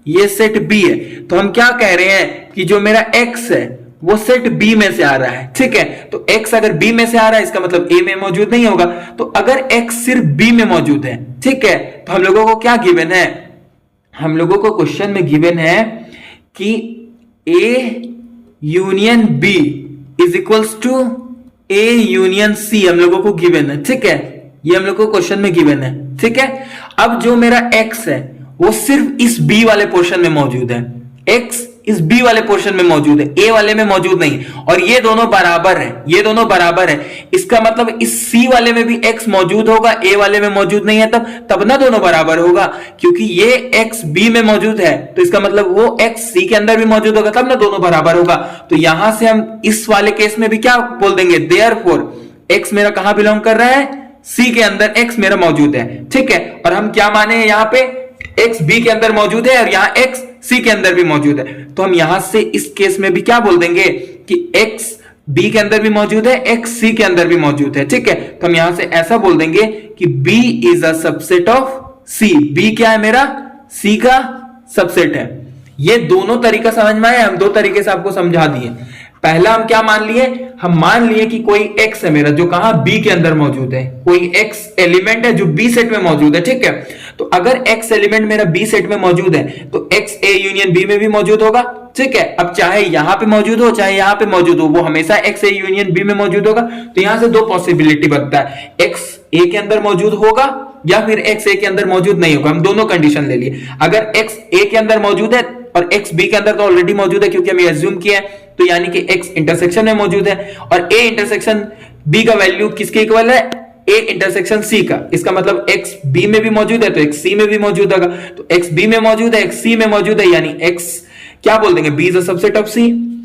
ये सेट b है। तो हम क्या कह रहे हैं कि जो मेरा x है वो सेट b में से आ रहा है, ठीक है। तो x अगर b में से आ रहा है, इसका मतलब a में मौजूद नहीं होगा। तो अगर x सिर्फ b में मौजूद है, ठीक है, तो हम लोगों को क्या गिवन है, हम लोगों को क्वेश्चन में गिवन है कि a union b is equals to a union c हम लोगों को गिवन है, ठीक है। ये हम लोगों को क्वेश्चन में गिवन है, ठीक है। अब जो मेरा x है वो सिर्फ इस b वाले पोर्शन में मौजूद है, x इस b वाले पोर्शन में मौजूद है, a वाले में मौजूद नहीं। और ये दोनों बराबर है, ये दोनों बराबर है। इसका मतलब इस c वाले में भी x मौजूद होगा, a वाले में मौजूद नहीं है, तब ना दोनों बराबर होगा। क्योंकि ये x b में मौजूद है तो इसका मतलब वो x c के अंदर भी मौजूद होगा, तब ना दोनों बराबर होगा। तो यहां से हम इस वाले केस में भी क्या बोल देंगे, देयरफॉर x मेरा कहां बिलोंग कर रहा है, c के अंदर x मेरा मौजूद है, ठीक है। और हम क्या माने यहां पे, x b के अंदर मौजूद है और यहां x c के अंदर भी मौजूद है। तो हम यहां से इस केस में भी क्या बोल देंगे कि x b के अंदर भी मौजूद है, x c के अंदर भी मौजूद है, ठीक है। तो हम यहां से ऐसा बोल देंगे कि b is a subset of c। b क्या है मेरा, c का सबसेट है। ये दोनों तरीका समझ में आया, हम दो तरीके से आपको समझा दिए। पहला हम क्या मान लिए, हम मान लिए कि कोई x है मेरा जो कहां b के अंदर मौजूद है, कोई x एलिमेंट है जो b सेट में मौजूद है, ठीक है। तो अगर x एलिमेंट मेरा b सेट में मौजूद है तो x a यूनियन b में भी मौजूद होगा, ठीक है। अब चाहे यहां पे मौजूद हो चाहे यहां पे मौजूद हो, वो हमेशा x a यूनियन b में मौजूद होगा। तो यहां से दो पॉसिबिलिटी बनता है, x a के अंदर मौजूद होगा या फिर x a के अंदर मौजूद नहीं होगा। हम दोनों कंडीशन ले लिए। अगर x a के अंदर मौजूद है और x b के अंदर तो ऑलरेडी मौजूद है क्योंकि हम ये अज्यूम किया है, तो यानी कि x इंटरसेक्शन में मौजूद है और a इंटरसेक्शन b का वैल्यू किसके इक्वल है, a इंटरसेक्शन c का। इसका मतलब x b में भी मौजूद है तो x c में भी मौजूद होगा। तो x b में मौजूद है, x c में मौजूद है, यानी x क्या बोल देंगे, b is a subset of c।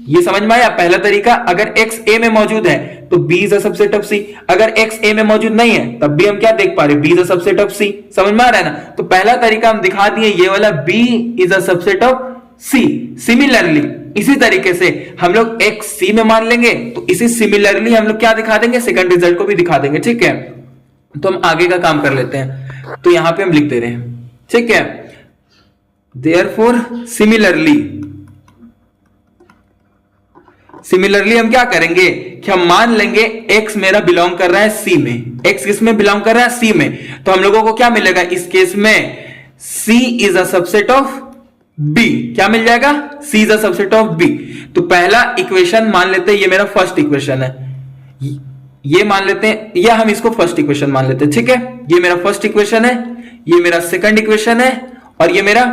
ये समझ में आया पहला तरीका। अगर x a में मौजूद है तो b is a subset of c। अगर x a में मौजूद नहीं है तब भी हम क्या देख पा रहे, b is a subset of c। समझ में आ रहा है ना? तो पहला तरीका हम दिखा दिए, ये वाला b is a subset of c। Similarly इसी तरीके से हम लोग x c में मान लेंगे तो इसी सिमिलरली हम लोग क्या दिखा देंगे, सेकंड रिजल्ट को भी दिखा देंगे, ठीक है। तो हम आगे का काम कर लेते हैं। तो यहां पे हम लिख दे रहे हैं, ठीक है, देयरफॉर सिमिलरली हम क्या करेंगे कि हम मान लेंगे x मेरा बिलोंग कर रहा है c में, x किस में बिलोंग कर रहा है, c में। तो हम लोगों को क्या मिलेगा इस केस में, c is a subset of b। क्या मिल जाएगा, c is a subset of b। तो पहला इक्वेशन मान लेते हैं, ये मेरा फर्स्ट इक्वेशन है, ये मान लेते हैं, या हम इसको फर्स्ट इक्वेशन मान लेते हैं, ठीक है। ये मेरा फर्स्ट इक्वेशन है, ये मेरा सेकंड इक्वेशन है और ये मेरा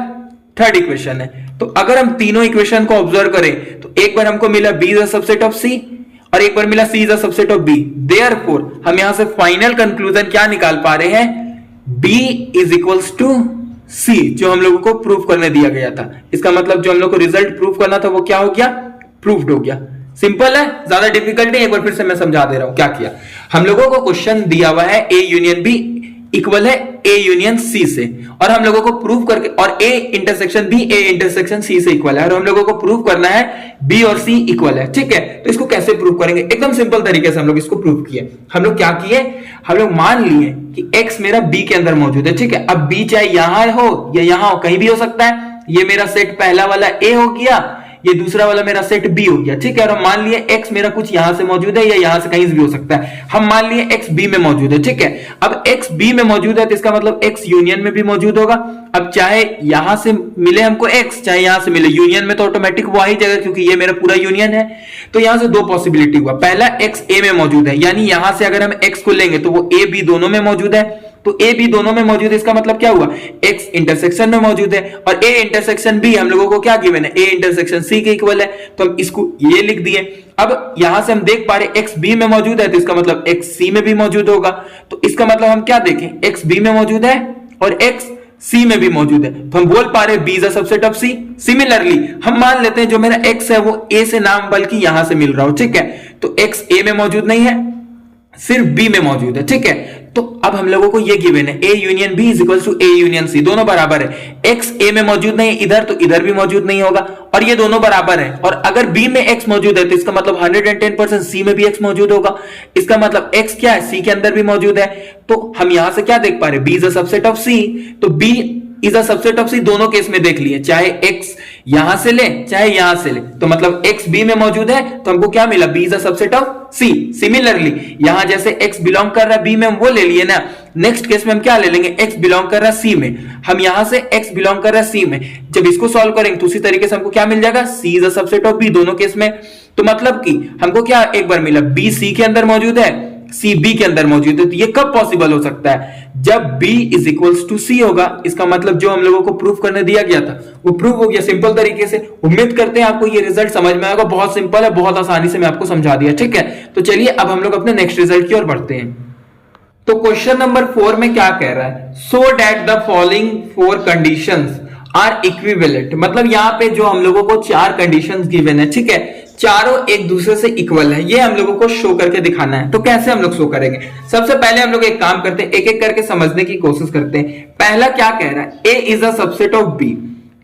थर्ड इक्वेशन है। तो अगर हम तीनों इक्वेशन को ऑब्जर्व करें तो एक बार हमको मिला b is a subset of c और एक बार मिला c is a subset of b। Therefore हम यहां से फाइनल कंक्लूजन क्या निकाल पा रहे हैं, b is equals to c, जो हम लोगों को प्रूफ करने दिया गया था। इसका मतलब जो हम लोग को रिजल्ट प्रूफ करना था वो क्या हो गया, प्रूफ्ड हो गया। सिंपल है, ज्यादा डिफिकल्ट नहीं। एक बार फिर से मैं समझा दे रहा हूं क्या किया। हम लोगों को क्वेश्चन दिया हुआ है a यूनियन b इक्वल है ए यूनियन सी से, और हम लोगों को प्रूव करके, और A intersection B A intersection C से इक्वल है, और हम लोगों को प्रूव करना है बी और सी इक्वल है। ठीक है, तो इसको कैसे प्रूव करेंगे? एकदम सिंपल तरीके से हम लोग इसको प्रूव किए। हम लोग क्या किए, हम लोग मान लिए कि एक्स मेरा बी के अंदर मौजूद है। ठीक है, अब बी चाहे यहां हो या यहां हो, कहीं भी हो सकता है। ये मेरा सेट पहला वाला ए हो गया, ये दूसरा वाला मेरा सेट बी हो गया। ठीक है, और हम मान लिए एक्स मेरा कुछ यहां से मौजूद है या यहां से कहीं से भी हो सकता है। हम मान लिए एक्स बी में मौजूद है। ठीक है, अब एक्स बी में मौजूद है तो इसका मतलब एक्स यूनियन में भी मौजूद होगा। अब चाहे यहां से मिले हमको एक्स, चाहे यहां से मिले, यूनियन में तो ऑटोमेटिक वो आ ही जाएगा क्योंकि ये मेरा पूरा यूनियन है। तो यहां से दो पॉसिबिलिटी हुआ, पहला एक्स ए में मौजूद है, यानी यहां से अगर हम एक्स को लेंगे तो वो ए बी दोनों में मौजूद है। तो ए बी दोनों में मौजूद है, इसका मतलब क्या हुआ, एक्स इंटरसेक्शन में मौजूद है, और ए इंटरसेक्शन बी हम लोगों को क्या गिवन है, ए इंटरसेक्शन सी के इक्वल है। तो हम इसको ये लिख दिए। अब यहां से हम देख पा रहे एक्स बी में मौजूद है तो इसका मतलब एक्स सी में भी मौजूद होगा। तो इसका मतलब हम क्या देखें, एक्स बी में मौजूद है और एक्स सी में भी मौजूद है, तो हम बोल पा रहे B is a subset of C. Similarly हम मान लेते हैं जो मेरा एक्स है वो ए से नाम बल्कि यहां से मिल रहा हो। ठीक है, तो एक्स ए में मौजूद नहीं है, सिर्फ बी में मौजूद है। ठीक है, तो अब हम लोगों को ये गिवन है A union B is equal to A union C, दोनों बराबर है। एक्स ए में मौजूद नहीं है इधर, तो इधर भी मौजूद नहीं होगा, और ये दोनों बराबर है। और अगर बी में एक्स मौजूद है तो इसका मतलब 110% सी में भी एक्स मौजूद होगा। इसका मतलब एक्स क्या है, सी के अंदर भी मौजूद है। तो हम यहां से क्या देख पा रहे, B is a subset of C, तो B is a subset of C दोनों केस में देख लिए, चाहे एक्स यहां से ले चाहे यहां से ले, तो मतलब एक्स बी में मौजूद है तो हमको क्या मिला, B is a subset of C. Similarly यहां जैसे एक्स बिलोंग कर रहा है बी में, हम वो ले लिए ना, नेक्स्ट केस में हम क्या ले लेंगे, एक्स बिलोंग कर रहा है सी में, हम यहां से एक्स बिलोंग कर रहा है सी में, जब इसको सॉल्व करेंगे तो उसी तरीके से हमको क्या मिल जाएगा, C is a subset of B दोनों केस में। तो मतलब कि हमको क्या एक बार मिला, बी सी के अंदर मौजूद है, सी बी के अंदर मौजूद है। तो ये कब पॉसिबल हो सकता है, जब B इज इक्वल्स टू सी होगा। इसका मतलब जो हम लोगों को प्रूफ करने दिया गया था वो प्रूफ हो गया सिंपल तरीके से। उम्मीद करते हैं आपको ये रिजल्ट समझ में आएगा, बहुत सिंपल है, बहुत आसानी से मैं आपको समझा दिया। ठीक है, तो चलिए अब हम लोग अपने नेक्स्ट रिजल्ट की ओर बढ़ते हैं। तो क्वेश्चन नंबर 4 में क्या कह रहा है, so that the following 4 conditions are equivalent. मतलब यहाँ पे जो हम लोगों को 4 कंडीशंस गिवन है, ठीक है, चारों एक दूसरे से इक्वल है, ये हम लोगों को शो करके दिखाना है। तो कैसे हम लोग शो करेंगे, सबसे पहले हम लोग एक काम करते हैं, एक एक करके समझने की कोशिश करते हैं। पहला क्या कह रहा है, A is a subset of B.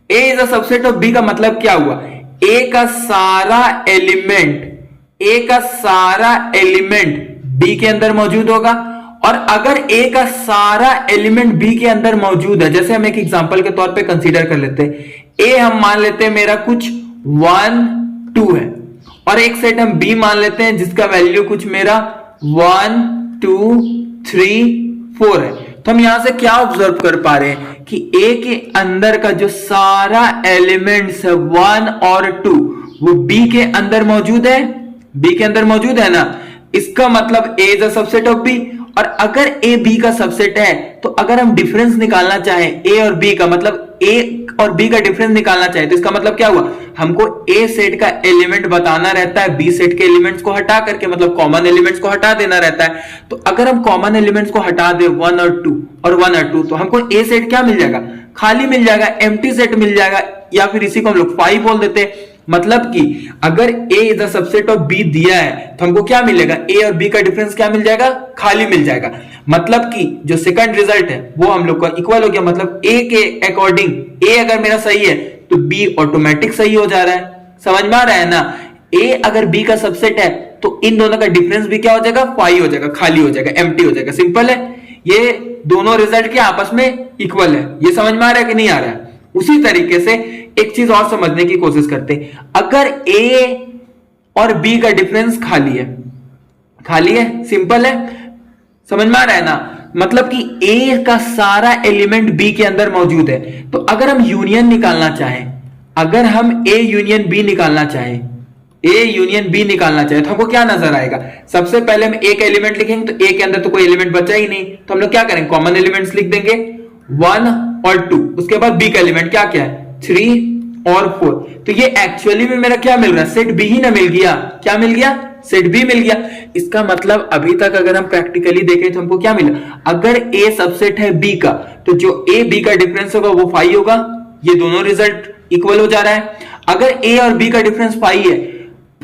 A is a subset of B का मतलब क्या हुआ, ए का सारा एलिमेंट बी के अंदर मौजूद होगा। और अगर ए का सारा एलिमेंट बी के अंदर मौजूद है, जैसे हम एक एग्जांपल के तौर पे कंसीडर कर लेते हैं, ए हम मान लेते हैं मेरा कुछ 1 2 है, और एक सेट हम बी मान लेते हैं जिसका वैल्यू कुछ मेरा 1 2 3 4 है। तो हम यहां से क्या ऑब्जर्व कर पा रहे हैं कि ए के अंदर का जो सारा एलिमेंट्स है 1 और 2 वो बी के अंदर मौजूद है, बी के अंदर मौजूद है ना। इसका मतलब A is a subset of B. और अगर ए बी का सबसेट है तो अगर हम डिफरेंस निकालना चाहें ए और बी का, मतलब ए और बी का डिफरेंस निकालना चाहें, तो इसका मतलब क्या हुआ, हमको ए सेट का एलिमेंट बताना रहता है, बी सेट के एलिमेंट्स को हटा करके, मतलब कॉमन एलिमेंट्स को हटा देना रहता है। तो अगर हम कॉमन एलिमेंट्स को हटा दे 1 और 2 और 1 और 2, तो हमको ए सेट क्या मिल जाएगा, खाली मिल जाएगा, एम्प्टी सेट मिल जाएगा, या फिर इसी को हम लोग 5 बोल देते हैं। मतलब कि अगर A is a subset of B दिया है तो हमको क्या मिलेगा, A और B का डिफरेंस क्या मिल जाएगा, खाली मिल जाएगा। मतलब कि जो सेकंड रिजल्ट है वो हम लोग का इक्वल हो गया। मतलब A के अकॉर्डिंग A अगर मेरा सही है तो B ऑटोमेटिक सही हो जा रहा है। समझ में आ रहा है ना, A अगर B का सबसेट है तो इन दोनों का डिफरेंस भी क्या हो जाएगा, 5 हो जाएगा, खाली हो जाएगा, एम्प्टी हो जाएगा। सिंपल है, ये दोनों रिजल्ट के आपस में इक्वल है। ये समझ में आ रहा है कि नहीं आ रहा है। उसी तरीके से एक चीज और समझने की कोशिश करते हैं, अगर A और B का डिफरेंस खाली है, खाली है, सिंपल है, समझ में आ रहा है ना। मतलब कि A का सारा एलिमेंट B के अंदर मौजूद है। तो अगर हम यूनियन निकालना चाहें, अगर हम A यूनियन B निकालना चाहें, A यूनियन B निकालना चाहे तो हमको क्या नजर आएगा, सबसे पहले हम A का एलिमेंट लिखेंगे तो A के अंदर तो कोई एलिमेंट बचा ही नहीं, तो हम लोग क्या करेंगे, कॉमन एलिमेंट्स लिख देंगे 1 और 2। उसके बाद B का एलिमेंट क्या क्या है, 3 और 4। तो ये एक्चुअली में मेरा क्या मिल रहा है, सेट बी ही ना मिल गया, क्या मिल गया, सेट बी मिल गया। इसका मतलब अभी तक अगर हम प्रैक्टिकली देखें तो हमको क्या मिला, अगर A सबसेट है B का तो जो A B का डिफरेंस होगा वो 5 होगा। ये दोनों रिजल्ट इक्वल हो जा रहा है। अगर A और B का डिफरेंस 5 है,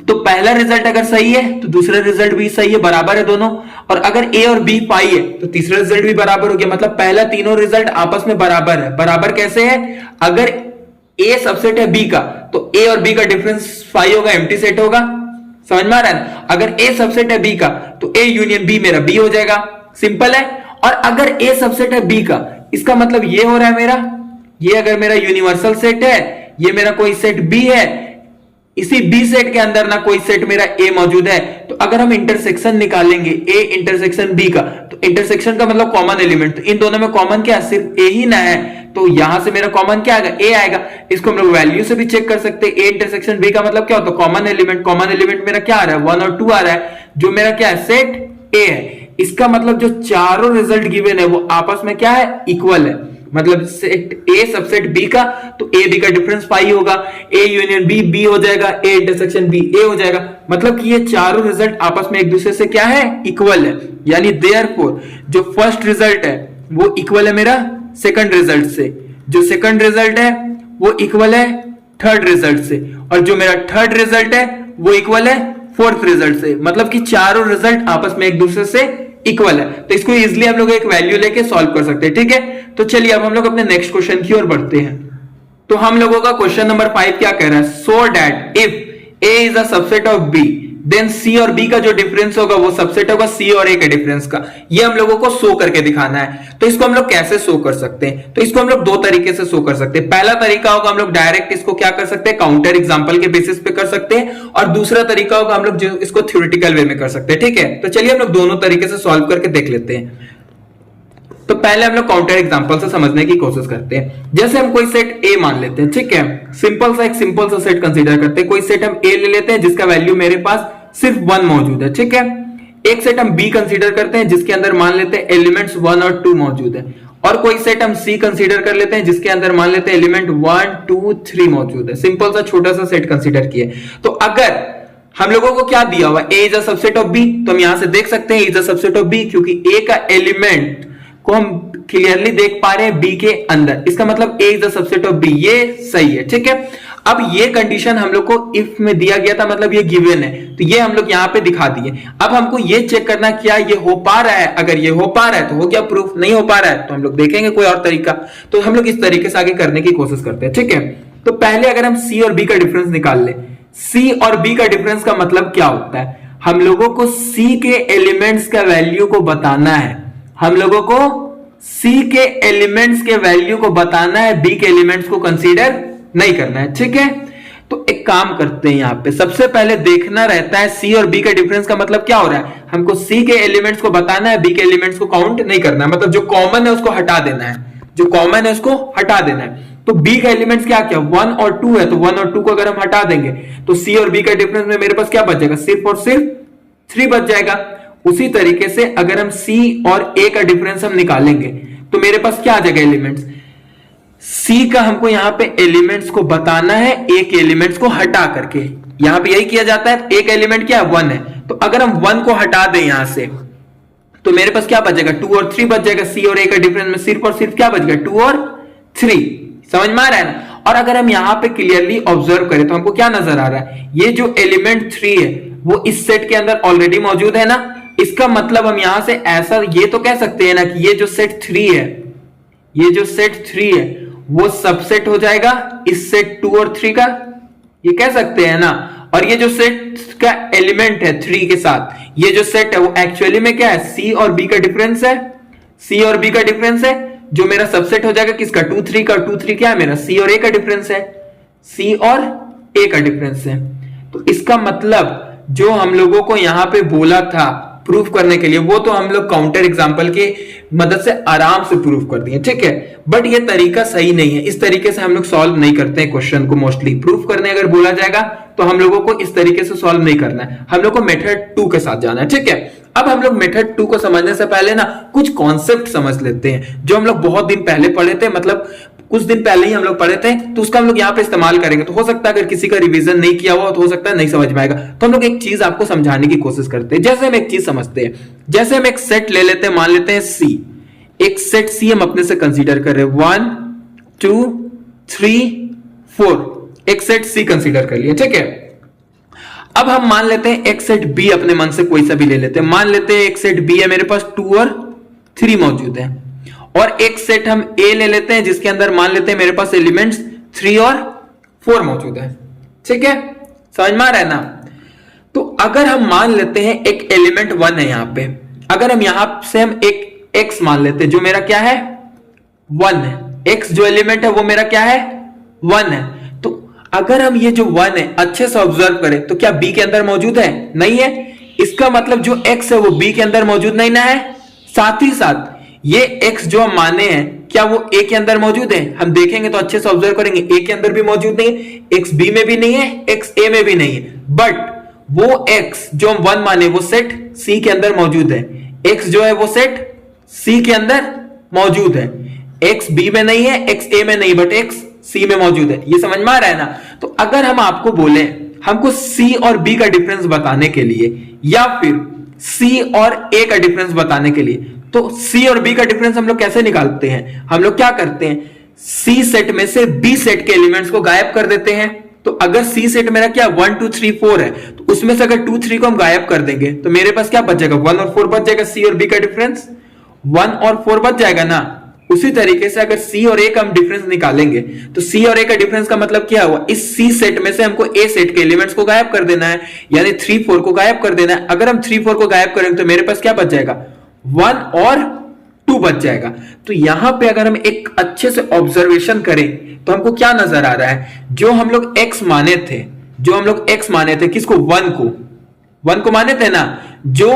तो पहला रिजल्ट अगर सही है तो दूसरा रिजल्ट भी सही है, बराबर है दोनों। और अगर ए और बी पाई है तो तीसरा रिजल्ट भी बराबर हो गया, मतलब पहला तीनों रिजल्ट आपस में बराबर है। बराबर कैसे है? अगर ए सबसेट है बी का तो ए और बी का डिफरेंस 5 होगा, एम्प्टी सेट होगा। समझ में आ रहा है ना? अगर ए सबसेट है बी का तो ए यूनियन बी मेरा बी हो जाएगा, सिंपल है। और अगर ए सबसेट है बी का, इसका मतलब ये हो रहा है मेरा, ये अगर मेरा यूनिवर्सल सेट है, ये मेरा कोई सेट बी है, इसी बी सेट के अंदर ना कोई सेट मेरा ए मौजूद है, तो अगर हम इंटरसेक्शन निकालेंगे ए इंटरसेक्शन बी का, तो इंटरसेक्शन का मतलब कॉमन एलिमेंट, तो इन दोनों में कॉमन क्या है? सिर्फ ए ही ना है, तो यहां से मेरा कॉमन क्या आएगा? ए आएगा। इसको हम लोग वैल्यू से भी चेक कर सकते हैं। ए इंटरसेक्शन बी का मतलब क्या होता है? Common element. कॉमन एलिमेंट मेरा क्या आ रहा है? 1 और 2 आ रहा है, जो मेरा क्या है? सेट ए है। इसका मतलब जो चारों रिजल्ट गिवन है वो आपस में क्या है? इक्वल है। मतलब सेट ए सबसेट बी का तो ए बी का डिफरेंस 5 होगा, ए यूनियन बी बी हो जाएगा, ए इंटरसेक्शन बी ए हो जाएगा। मतलब कि ये चारों रिजल्ट आपस में एक दूसरे से क्या है? इक्वल है। यानी देयरफॉर जो फर्स्ट रिजल्ट है वो इक्वल है मेरा सेकंड रिजल्ट से, जो सेकंड रिजल्ट है वो इक्वल है थर्ड रिजल्ट से, और जो मेरा थर्ड रिजल्ट है वो इक्वल है फोर्थ रिजल्ट से। मतलब कि चारों रिजल्ट आपस में एक दूसरे से इक्वल है। तो इसको इजीली हम लोग एक वैल्यू लेके सॉल्व कर सकते हैं, ठीक है। तो चलिए अब हम लोग अपने नेक्स्ट क्वेश्चन की ओर बढ़ते हैं। तो हम लोगों का क्वेश्चन नंबर 5 क्या कह रहा है? So that if A is a subset of B then C और बी का जो डिफरेंस होगा वो सबसेट होगा सी और ए के डिफरेंस का। ये हम लोगों को शो करके दिखाना है। तो इसको हम लोग कैसे शो कर सकते हैं? तो इसको हम लोग दो तरीके से शो कर सकते हैं। पहला तरीका होगा हम लोग डायरेक्ट इसको क्या कर सकते हैं? काउंटर एग्जांपल के बेसिस पे कर सकते हैं। और दूसरा तरीका होगा हम लोग जो इसको थ्योरेटिकल वे में कर सकते हैं, ठीक है। तो चलिए हम लोग दोनों तरीके से सॉल्व करके देख लेते हैं। तो पहले हम लोग काउंटर एग्जांपल से समझने की कोशिश करते हैं। जैसे हम कोई सेट ए मान लेते हैं, ठीक है। एक सिंपल सा सेट कंसीडर करते हैं। कोई सेट हम ए ले लेते हैं जिसका वैल्यू मेरे पास सिर्फ 1 मौजूद है, ठीक है। एक सेट हम बी कंसीडर करते हैं जिसके अंदर मान लेते हैं एलिमेंट्स 1 और 2 मौजूद है। और कोई सेट हम सी कंसीडर कर लेते हैं जिसके अंदर मान लेते हैं एलिमेंट 1 2 3 मौजूद है। सिंपल सा छोटा सा सेट कंसीडर किए। तो अगर हम लोगों को क्या दिया हुआ? A is a subset of B, तो हम यहां से देख सकते हैं is a subset of B, क्योंकि ए का एलिमेंट को हम क्लियरली देख पा रहे हैं बी के अंदर। इसका मतलब A is the subset of B, ये सही है, ठीक है। अब ये कंडीशन हम लोग को इफ में दिया गया था, मतलब ये गिवन है, तो ये हम लोग यहां पे दिखा दिए। अब हमको ये चेक करना क्या ये हो पा रहा है। अगर ये हो पा रहा है तो हो गया प्रूफ, नहीं हो पा रहा है तो हम लोग देखेंगे कोई और तरीका। तो हम लोग इस तरीके से आगे करने की कोशिश करते हैं, ठीक है। तो पहले अगर हम सी और बी का डिफरेंस निकाल ले, सी और बी का डिफरेंस का मतलब क्या होता है? हम लोगों को सी के एलिमेंट्स का वैल्यू को बताना है। हम लोगों को सी के एलिमेंट्स के वैल्यू को बताना है, बी के एलिमेंट्स को कंसीडर नहीं करना है, ठीक है। तो एक काम करते हैं, यहां पे सबसे पहले देखना रहता है सी और बी का डिफरेंस का मतलब क्या हो रहा है। हमको सी के एलिमेंट्स को बताना है, बी के एलिमेंट्स को काउंट नहीं करना है। मतलब जो कॉमन है उसको हटा देना है, जो कॉमन है उसको हटा देना है। तो बी का एलिमेंट्स क्या क्या 1 और 2 है, तो 1 और 2 को अगर हम हटा देंगे तो सी और बी का डिफरेंस में मेरे पास क्या बच जाएगा? सिर्फ और सिर्फ 3 बच जाएगा। उसी तरीके से अगर हम सी और ए का डिफरेंस हम निकालेंगे तो मेरे पास क्या आ जाएगा? एलिमेंट्स सी का हमको यहां पे एलिमेंट्स को बताना है, ए के एलिमेंट्स को हटा करके। यहां पे यही किया जाता है। ए का एलिमेंट क्या है? 1 है, तो अगर हम 1 को हटा दें यहां से तो मेरे पास क्या बचेगा? 2 और 3 बच जाएगा। सी और ए का डिफरेंस में सिर्फ और सिर्फ क्या बच गया? 2 और 3। समझ में आ रहा है ना? और अगर हम यहां पे क्लियरली ऑब्जर्व करें तो हमको क्या नजर आ रहा है? ये जो एलिमेंट 3 है वो इस सेट के अंदर ऑलरेडी मौजूद है ना। इसका मतलब हम यहां से ऐसा ये तो कह सकते हैं ना कि ये जो सेट 3 है, ये जो सेट 3 है वो सबसेट हो जाएगा इस सेट 2 और 3 का, ये कह सकते हैं ना। और ये जो सेट का एलिमेंट है 3 के साथ, ये जो सेट है वो एक्चुअली में क्या है? सी और बी का डिफरेंस है। सी और बी का डिफरेंस है जो मेरा सबसेट हो जाएगा किसका? 2 3 का। 2 3 क्या है मेरा? सी और ए का डिफरेंस है। सी और ए का डिफरेंस है। तो इसका मतलब जो हम लोगों को यहां पे बोला था प्रूफ करने के लिए, वो तो हम लोग काउंटर एग्जांपल की मदद से आराम से प्रूफ कर दिए, ठीक है। बट ये तरीका सही नहीं है। इस तरीके से हम लोग सॉल्व नहीं करते हैं क्वेश्चन को। मोस्टली प्रूफ करने अगर बोला जाएगा तो हम लोगों को इस तरीके से सॉल्व नहीं करना है, हम लोग को मेथड 2 के साथ जाना है, ठीक है। अब हम लोग मेथड 2 को समझने से पहले ना कुछ कॉन्सेप्ट समझ लेते हैं जो हम लोग बहुत दिन पहले पढ़े थे, मतलब कुछ दिन पहले ही हम लोग पढ़े थे, तो उसका हम लोग यहाँ पे इस्तेमाल करेंगे। तो हो सकता है अगर किसी का रिवीजन नहीं किया हुआ तो हो सकता है नहीं समझ में आएगा। तो हम लोग एक चीज आपको समझाने की कोशिश करते हैं। जैसे हम एक चीज समझते हैं, जैसे हम एक सेट ले लेते हैं, मान लेते हैं सी। एक सेट सी हम अपने से कंसीडर कर रहे हैं, 1 2 3 4, एक सेट सी कंसीडर कर लिया, ठीक है। अब हम मान लेते हैं एक सेट बी, अपने मन से कोई सा भी ले लेते हैं। मान लेते हैं एक सेट बी है, मेरे पास 2 और 3 मौजूद है, और एक सेट हम ए ले लेते हैं जिसके अंदर मान लेते हैं मेरे पास एलिमेंट्स 3 और 4 मौजूद है। ठीक है, समझ में आ रहा है ना? तो अगर हम मान लेते हैं एक एलिमेंट 1 है यहां पे, अगर हम यहां से हम एक एक्स मान लेते हैं जो मेरा क्या है 1 है, एक्स जो एलिमेंट है वो मेरा क्या है 1 है। तो अगर हम ये जो 1 है अच्छे से ऑब्जर्व करें तो क्या बी के अंदर मौजूद है? नहीं है। इसका मतलब जो एक्स है वो बी के अंदर मौजूद नहीं ना है। साथ ही साथ ये एक्स जो हम माने हैं क्या वो ए के अंदर मौजूद है? हम देखेंगे तो अच्छे से ऑब्जर्व करेंगे, ए के अंदर भी मौजूद नहीं है, एक्स बी में भी नहीं है, एक्स ए में भी नहीं है। बट वो एक्स जो हम 1 माने वो सेट सी के अंदर मौजूद है, एक्स जो है वो सेट सी के अंदर मौजूद है। एक्स बी में नहीं है, एक्स ए में नहीं, बट एक्स सी में मौजूद है। ये समझ में आ रहा है ना? तो अगर हम आपको बोले हमको सी और बी का डिफरेंस बताने के लिए या फिर सी और ए का डिफरेंस बताने के लिए, तो सी और बी का डिफरेंस हम लोग कैसे निकालते हैं? हम लोग क्या करते हैं, सी सेट में से बी सेट के एलिमेंट्स को गायब कर देते हैं। तो अगर सी सेट मेरा क्या 1 2 3 4 है, तो उसमें से अगर 2 3 को हम गायब कर देंगे तो मेरे पास क्या बच जाएगा 1 और 4 बच जाएगा। सी और बी का डिफरेंस 1 और 4 बच जाएगा ना। उसी तरीके से अगर सी और ए का हम डिफरेंस निकालेंगे तो सी और ए का डिफरेंस का मतलब क्या हुआ, इस सी सेट में से हमको ए सेट के एलिमेंट्स को गायब कर देना है, यानी 3 4 को गायब कर देना है। अगर हम 3 4 को गायब करेंगे तो मेरे पास क्या बच जाएगा 1 और 2 बच जाएगा। तो यहां पे अगर हम एक अच्छे से ऑब्जर्वेशन करें तो हमको क्या नजर आ रहा है, जो हम लोग x माने थे, जो हम लोग x माने थे, किसको 1 को माने थे ना, जो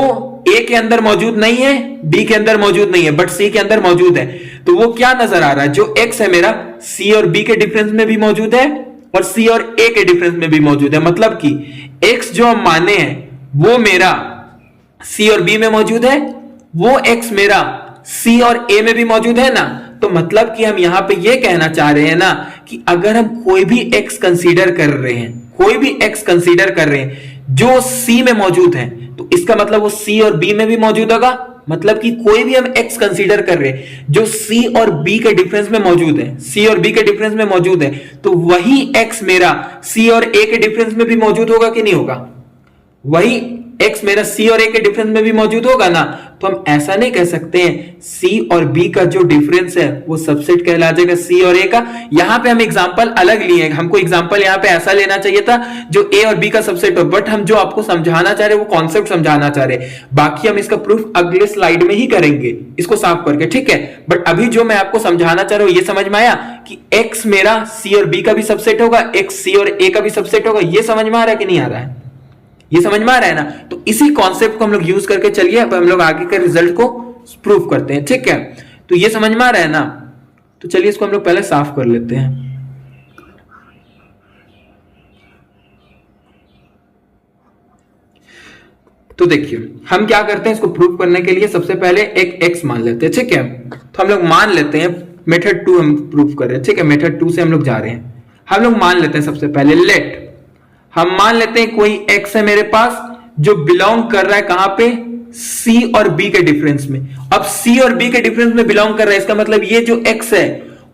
a के अंदर मौजूद नहीं है, b के अंदर मौजूद नहीं है, बट c के अंदर मौजूद है। तो वो क्या नजर आ रहा है, जो x है मेरा c और b के डिफरेंस में भी मौजूद है और c और a के डिफरेंस में भी मौजूद है। मतलब कि x जो हम माने हैं वो मेरा c और b में मौजूद है, वो x मेरा c और a में भी मौजूद है ना। तो मतलब कि हम यहां पे ये कहना चाह रहे हैं ना कि अगर हम कोई भी x कंसीडर कर रहे हैं, कोई भी x कंसीडर कर रहे हैं जो c में मौजूद है, तो इसका मतलब वो c और b में भी मौजूद होगा। मतलब कि कोई भी हम x कंसीडर कर रहे हैं जो c और b के डिफरेंस में मौजूद है, c और b के डिफरेंस में मौजूद है, तो वही x मेरा c और a के डिफरेंस में भी मौजूद होगा कि नहीं होगा? वही x मेरा c और a के डिफरेंस में भी मौजूद होगा ना। तो हम ऐसा नहीं कह सकते हैं c और b का जो डिफरेंस है वो सबसेट कहला जाएगा c और a का। यहां पे हम एग्जांपल अलग लिए हैं, हमको एग्जांपल यहां पे ऐसा लेना चाहिए था जो a और b का सबसेट हो, बट हम जो आपको समझाना चाह रहे हैं वो कॉन्सेप्ट समझाना चाह रहे हैं। बाकी हम इसका प्रूफ अगले स्लाइड में ही करेंगे इसको साफ करके, ठीक है। बट अभी जो मैं आपको समझाना चाह रहा हूं ये समझ में आया कि x मेरा c और b का भी सबसेट होगा, x c और a का भी सबसेट होगा। ये समझ में आ रहा है कि नहीं आ रहा है? ये समझ में आ रहा है ना? तो इसी कॉन्सेप्ट को हम लोग यूज करके चलिए अब हम लोग आगे के रिजल्ट को प्रूफ करते हैं, ठीक है। तो ये समझ में आ रहा है ना? तो चलिए इसको हम लोग पहले साफ कर लेते हैं। तो देखिए हम क्या करते हैं इसको प्रूफ करने के लिए, सबसे पहले एक x मान लेते हैं, ठीक है। तो हम लोग मान लेते हैं मेथड 2 हम प्रूफ कर रहे हैं, ठीक है। मेथड 2 से हम लोग जा रहे हैं। हम लोग मान लेते हैं सबसे पहले लेट, हम मान लेते हैं कोई x है मेरे पास जो बिलोंग कर रहा है कहां पे, c और b के डिफरेंस में। अब c और b के डिफरेंस में बिलोंग कर रहा है, इसका मतलब ये जो x है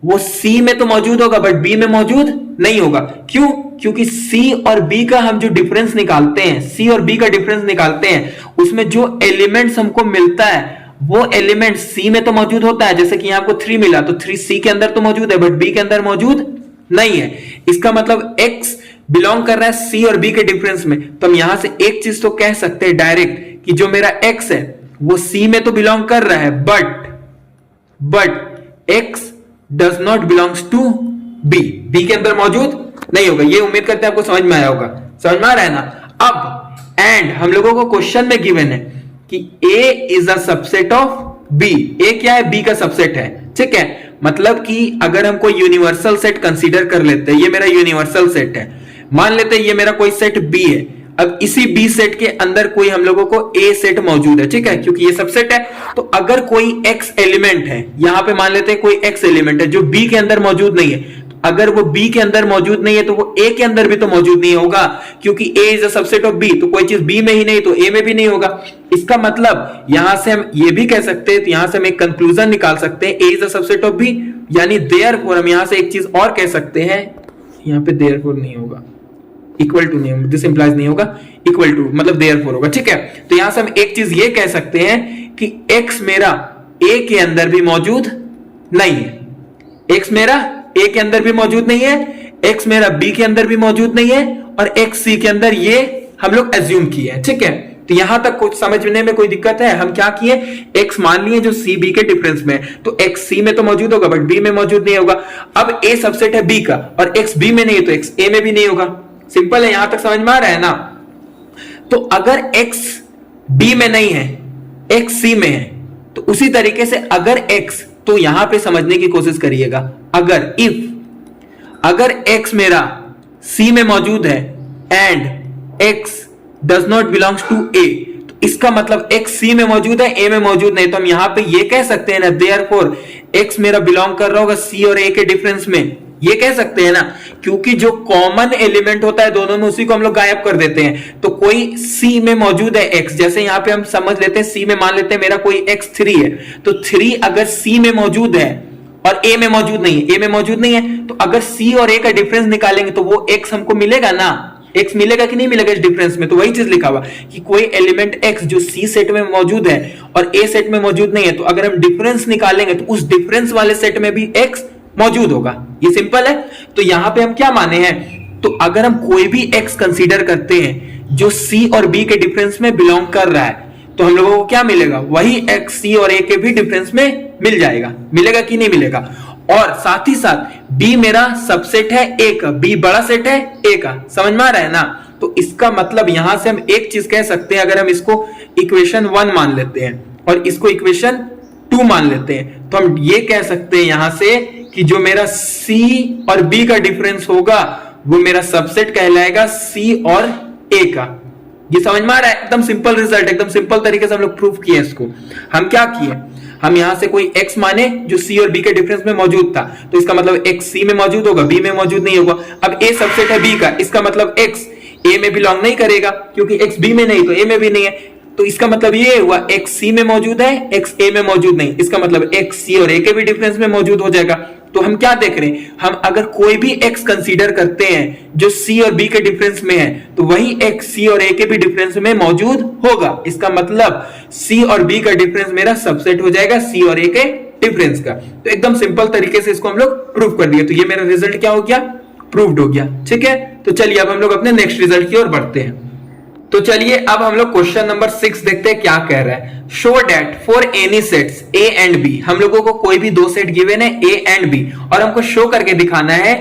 वो c में तो मौजूद होगा बट b में मौजूद नहीं होगा। क्यों? क्योंकि c और b का हम जो डिफरेंस निकालते हैं, c और b का डिफरेंस निकालते हैं, उसमें जो एलिमेंट्स हमको मिलता है वो एलिमेंट c में तो मौजूद होता है। जैसे कि यहां आपको 3 मिला तो 3 c के अंदर तो मौजूद है बट b के अंदर मौजूद नहीं है। इसका मतलब x बिलोंग कर रहा है c और b के डिफरेंस में। तो हम यहां से एक चीज तो कह सकते हैं डायरेक्ट कि जो मेरा x है वो c में तो बिलोंग कर रहा है but x does not belongs to b के अंदर मौजूद नहीं होगा। ये उम्मीद करते हैं आपको समझ में आया होगा, समझ में आ रहा है ना? अब एंड हम लोगों को क्वेश्चन में गिवन है कि a is a subset of b। a क्या है? b का सबसेट है, ठीक है। मतलब कि अगर हम कोई यूनिवर्सल सेट कंसीडर कर लेते हैं, ये मेरा यूनिवर्सल सेट है, मान लेते हैं ये मेरा कोई सेट B है। अब इसी B सेट के अंदर कोई हम लोगों को A सेट मौजूद है, ठीक है, क्योंकि ये सबसेट है। तो अगर कोई X एलिमेंट है, यहां पे मान लेते हैं कोई X एलिमेंट है जो B के अंदर मौजूद नहीं है, तो अगर वो B के अंदर मौजूद नहीं है तो वो A के अंदर भी तो मौजूद नहीं होगा, क्योंकि A is a subset of B। तो कोई चीज B में ही नहीं तो A में भी नहीं होगा। इसका मतलब यहां से हम ये भी कह सकते हैं, तो यहां से हम एक कंक्लूजन निकाल सकते हैं A is a subset of B, यानी देयरफॉर हम यहां से एक चीज और कह सकते हैं, यहां पे देयरफॉर नहीं होगा, इक्वल टू नहीं होगा, दिस इंप्लाइज नहीं होगा, इक्वल टू मतलब देयरफॉर होगा, ठीक है। तो यहां से हम एक चीज ये कह सकते हैं कि x मेरा a के अंदर भी मौजूद नहीं है, x मेरा a के अंदर भी मौजूद नहीं है, x मेरा b के अंदर भी मौजूद नहीं है, और x c के अंदर ये हम लोग एज्यूम किए हैं, ठीक है। तो यहां तक कुछ समझने में कोई दिक्कत है? हम क्या किए, x मान लिए जो c b के डिफरेंस में, तो x c में तो मौजूद होगा बट b में मौजूद नहीं होगा। अब a सबसेट है b का और x b में नहीं है तो x a में भी नहीं होगा। सिंपल है, यहां तक समझ में आ रहा है ना। तो अगर x b में नहीं है, x c में है, तो उसी तरीके से अगर x, तो यहां पे समझने की कोशिश करिएगा, अगर x मेरा c में मौजूद है and x does not belongs to a, तो इसका मतलब x c में मौजूद है, a में मौजूद नहीं, तो हम यहां पे ये कह सकते हैं ना, देयरफॉर x मेरा बिलोंग कर रहा होगा c और a के डिफरेंस में, ये कह सकते हैं ना, क्योंकि जो कॉमन एलिमेंट होता है दोनों में उसी को हम लोग गायब कर देते हैं। तो कोई c में मौजूद है x, जैसे यहां पे हम समझ लेते हैं c में मान लेते हैं मेरा कोई x 3 है, तो 3 अगर c में मौजूद है और a में मौजूद नहीं है, a में मौजूद नहीं है, तो अगर c और a का डिफरेंस निकालेंगे तो वो x हमको मिलेगा ना, x मिलेगा कि नहीं मिलेगा इस डिफरेंस में। तो वही चीज लिखा हुआ कि कोई एलिमेंट x जो c सेट में मौजूद है और a सेट में मौजूद नहीं है, तो अगर हम डिफरेंस निकालेंगे तो उस डिफरेंस वाले सेट में भी x मौजूद होगा। ये सिंपल है। तो यहां पे हम क्या माने हैं, तो अगर हम कोई भी x कंसीडर करते हैं जो c और b के डिफरेंस में बिलोंग कर रहा है, तो हम लोगों को क्या मिलेगा, वही x c और a के भी डिफरेंस में मिल जाएगा। मिलेगा कि नहीं मिलेगा। और साथ ही साथ b मेरा सबसेट है a का, b बड़ा सेट है a का, समझ में आ रहा है ना। तो इसका मतलब यहां से हम एक चीज कह सकते हैं, अगर हम इसको इक्वेशन 1 मान लेते हैं और इसको इक्वेशन 2 मान लेते हैं, तो हम ये कह सकते हैं यहां से कि जो मेरा c और b का डिफरेंस होगा वो मेरा सबसेट कहलाएगा c और a का। ये समझ में आ रहा है। एकदम सिंपल रिजल्ट, एकदम सिंपल तरीके से हम लोग प्रूफ किए इसको। हम क्या किए, हम यहां से कोई x माने जो c और b के डिफरेंस में मौजूद था, तो इसका मतलब x c में मौजूद होगा, b में मौजूद नहीं होगा। अब a सबसेट है b का, इसका मतलब x a में बिलोंग नहीं करेगा, क्योंकि x b में नहीं तो a में भी नहीं है। तो इसका मतलब ये हुआ x c में मौजूद है, x a में मौजूद नहीं, इसका मतलब x c और a के भी डिफरेंस में मौजूद हो जाएगा। तो हम क्या देख रहे हैं, हम अगर कोई भी x कंसीडर करते हैं जो c और b के डिफरेंस में है, तो वही x c और a के भी डिफरेंस में मौजूद होगा। इसका मतलब c और b का डिफरेंस मेरा सबसेट हो जाएगा c और a के डिफरेंस का। तो एकदम सिंपल तरीके से इसको हम लोग प्रूव कर दिए। तो ये मेरा रिजल्ट क्या हो गया, प्रूव्ड हो गया। ठीक है, तो चलिए अब हम लोग अपने नेक्स्ट रिजल्ट की ओर बढ़ते हैं। तो चलिए अब हम लोग क्वेश्चन नंबर 6 देखते हैं क्या कह रहा है। Show that for any sets a and b, हम लोगों को कोई भी दो सेट गिवन है a एंड b, और हमको शो करके दिखाना है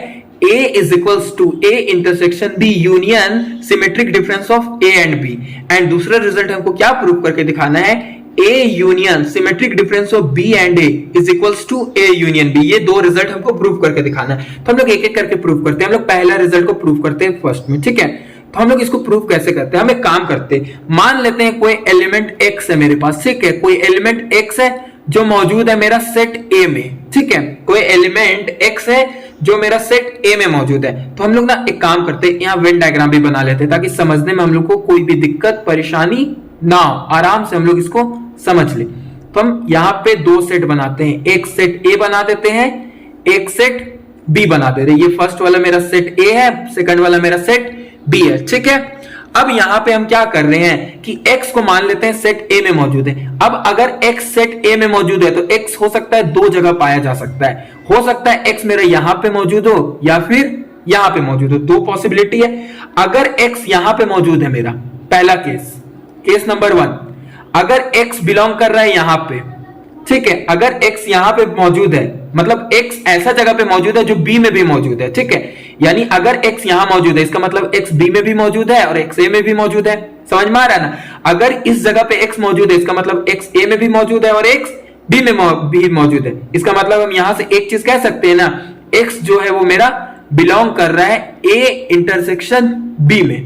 a is equals to a intersection b union symmetric difference of a and b। And दूसरा रिजल्ट हमको क्या प्रूव करके दिखाना है, a union symmetric difference of b and a is equals to a union b। ये दो result हमको prove करके दिखाना है। तो हम लोग एक एक करके प्रूव करते हैं। हम लोग पहला रिजल्ट को प्रूव करते हैं फर्स्ट में, ठीक है। तो हम लोग इसको प्रूव कैसे करते हैं, हम एक काम करते हैं, मान लेते हैं कोई एलिमेंट x है मेरे पास, ठीक है। कोई एलिमेंट x है जो मौजूद है मेरा सेट A में, ठीक है। कोई एलिमेंट x है जो मेरा सेट A में मौजूद है। तो हम लोग ना एक काम करते हैं, यहाँ वेन डायग्राम भी बना लेते हैं ताकि समझने में हम लोग को कोई भी दिक्कत परेशानी ना हो, आराम से हम लोग इसको समझ ले। तो हम यहाँ पे दो सेट बनाते हैं, एक सेट A बना देते हैं, एक सेट B बना देते हैं। ये फर्स्ट वाला मेरा सेट A है, सेकंड वाला मेरा सेट B है, ठीक है। अब यहां पे हम क्या कर रहे हैं कि x को मान लेते हैं सेट A में मौजूद है। अब अगर x सेट A में मौजूद है तो x हो सकता है दो जगह पाया जा सकता है। हो सकता है x मेरा यहां पे मौजूद हो या फिर यहां पे मौजूद हो, दो पॉसिबिलिटी है। अगर x यहां पे मौजूद है, मेरा पहला केस नंबर 1, अगर x बिलोंग कर रहा है यहां पे, ठीक है। अगर x यहां पे मौजूद है, मतलब x ऐसा जगह पे मौजूद है जो b में भी मौजूद है, ठीक है। यानी अगर x यहां मौजूद है, इसका मतलब x b में भी मौजूद है और x a में भी मौजूद है। समझ में आ रहा है ना। अगर इस जगह पे x मौजूद है, इसका मतलब x a में भी मौजूद है और x b में भी मौजूद है। इसका मतलब हम यहां से एक चीज कह सकते हैं ना, x जो है वो मेरा बिलोंग कर रहा है a इंटरसेक्शन b में।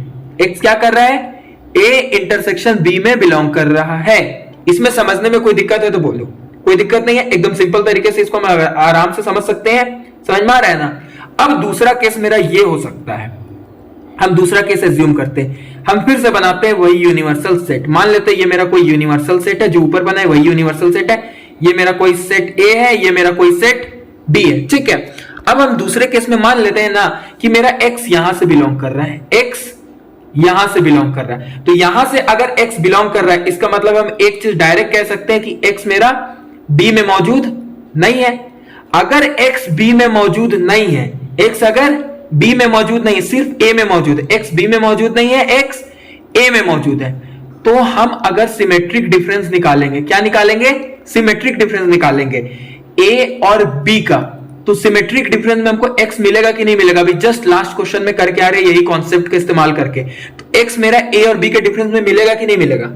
x क्या कर रहा है, a इंटरसेक्शन b में बिलोंग कर रहा है। इसमें समझने में कोई दिक्कत है तो बोलो। कोई दिक्कत नहीं है, एकदम सिंपल तरीके से इसको हम आराम से समझ सकते हैं। समझ में आ रहा है ना। अब दूसरा केस मेरा ये हो सकता है, हम दूसरा केस एज्यूम करते हैं, हम फिर से बनाते हैं वही यूनिवर्सल सेट। मान लेते हैं ये मेरा कोई यूनिवर्सल सेट है, जो ऊपर बना है वही यूनिवर्सल सेट है। ये मेरा कोई सेट A है, ये मेरा कोई सेट B है, ठीक है। अब हम दूसरे केस में मान लेते हैं ना कि मेरा x यहां से बिलोंग कर रहा है, x यहां से बिलोंग कर रहा है। तो यहां से अगर x बिलोंग कर रहा है, इसका मतलब हम एक चीज डायरेक्ट कह सकते हैं कि x मेरा b में मौजूद नहीं है। अगर x b में मौजूद नहीं है, x अगर b में मौजूद नहीं है, सिर्फ a में मौजूद है, x b में मौजूद नहीं है, x a में मौजूद है, तो हम अगर सिमेट्रिक डिफरेंस निकालेंगे, क्या निकालेंगे? सिमेट्रिक डिफरेंस निकालेंगे a और b का। तो सिमेट्रिक डिफरेंस में हमको x मिलेगा कि नहीं मिलेगा? अभी जस्ट लास्ट क्वेश्चन में करके आ रहे हैं यही कॉन्सेप्ट का इस्तेमाल करके। तो x मेरा a और b के डिफरेंस में मिलेगा कि नहीं मिलेगा?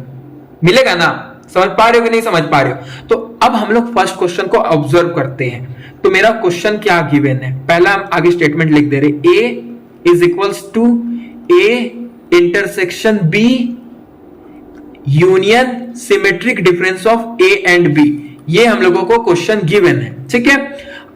मिलेगा ना? समझ पा रहे हो कि नहीं समझ पा रहे हो? तो अब हम लोग फर्स्ट क्वेश्चन को ऑब्जर्व करते हैं। तो मेरा क्वेश्चन क्या गिवन है? पहला हम आगे स्टेटमेंट लिख दे रहे, a is equals to a intersection b union symmetric difference of a and b। ये हम लोगों को क्वेश्चन गिवन है, ठीक है।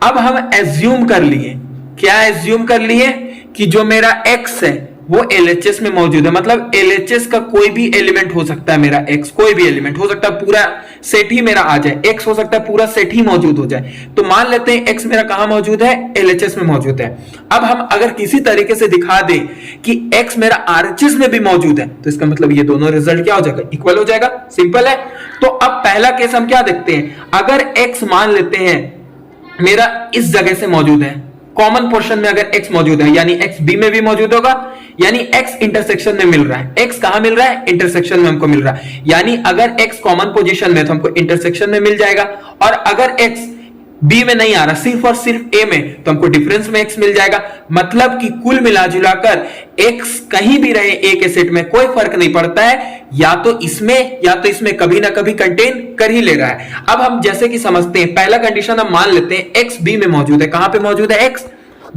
अब हम एज्यूम कर लिए, क्या एज्यूम कर लिए? कि जो मेरा x है वो LHS में मौजूद है, मतलब LHS का कोई भी एलिमेंट हो सकता है मेरा x, कोई भी एलिमेंट हो सकता है, पूरा सेट ही मेरा आ जाए, x हो सकता है पूरा सेट ही मौजूद हो जाए। तो मान लेते हैं x मेरा कहां मौजूद है? LHS में मौजूद है। अब हम अगर किसी तरीके से दिखा दें कि x मेरा RHS में भी मौजूद है, तो इसका मतलब ये दोनों रिजल्ट क्या हो जाएगा? इक्वल हो जाएगा। सिंपल है। तो अब पहला केस हम क्या देखते हैं? अगर x मान लेते हैं मेरा इस जगह से मौजूद है, कॉमन पोर्शन में अगर x मौजूद है, यानी x b में भी मौजूद होगा, यानी x इंटरसेक्शन में मिल रहा है। x कहां मिल रहा है? इंटरसेक्शन में हमको मिल रहा है। यानी अगर x कॉमन पोजीशन में तो हमको इंटरसेक्शन में मिल जाएगा, और अगर x b में नहीं आ रहा, सिर्फ और सिर्फ a में, तो हमको डिफरेंस में x मिल जाएगा। मतलब कि कुल मिला जुलाकर x कहीं भी रहे a के सेट में कोई फर्क नहीं पड़ता है, या तो इसमें कभी ना कभी कंटेन कर ही ले रहा है। अब हम जैसे कि समझते हैं, पहला कंडीशन हम मान लेते हैं x b में मौजूद है। कहां पे मौजूद है? x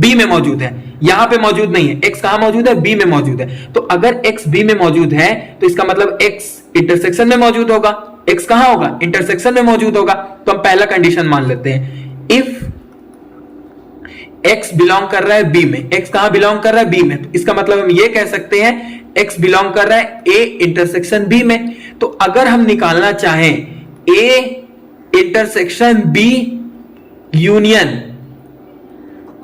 b में मौजूद है, यहां पे मौजूद नहीं है। x कहां मौजूद है? b में मौजूद है। तो अगर x b में मौजूद है तो इसका मतलब x इंटरसेक्शन में मौजूद होगा। x कहां होगा? इंटरसेक्शन में मौजूद होगा। तो हम पहला कंडीशन मान लेते हैं, इफ x बिलोंग कर रहा है b में, x कहां बिलोंग कर रहा है? b में, तो इसका मतलब हम ये कह सकते हैं x बिलोंग कर रहा है a इंटरसेक्शन b में। तो अगर हम निकालना चाहें a intersection b union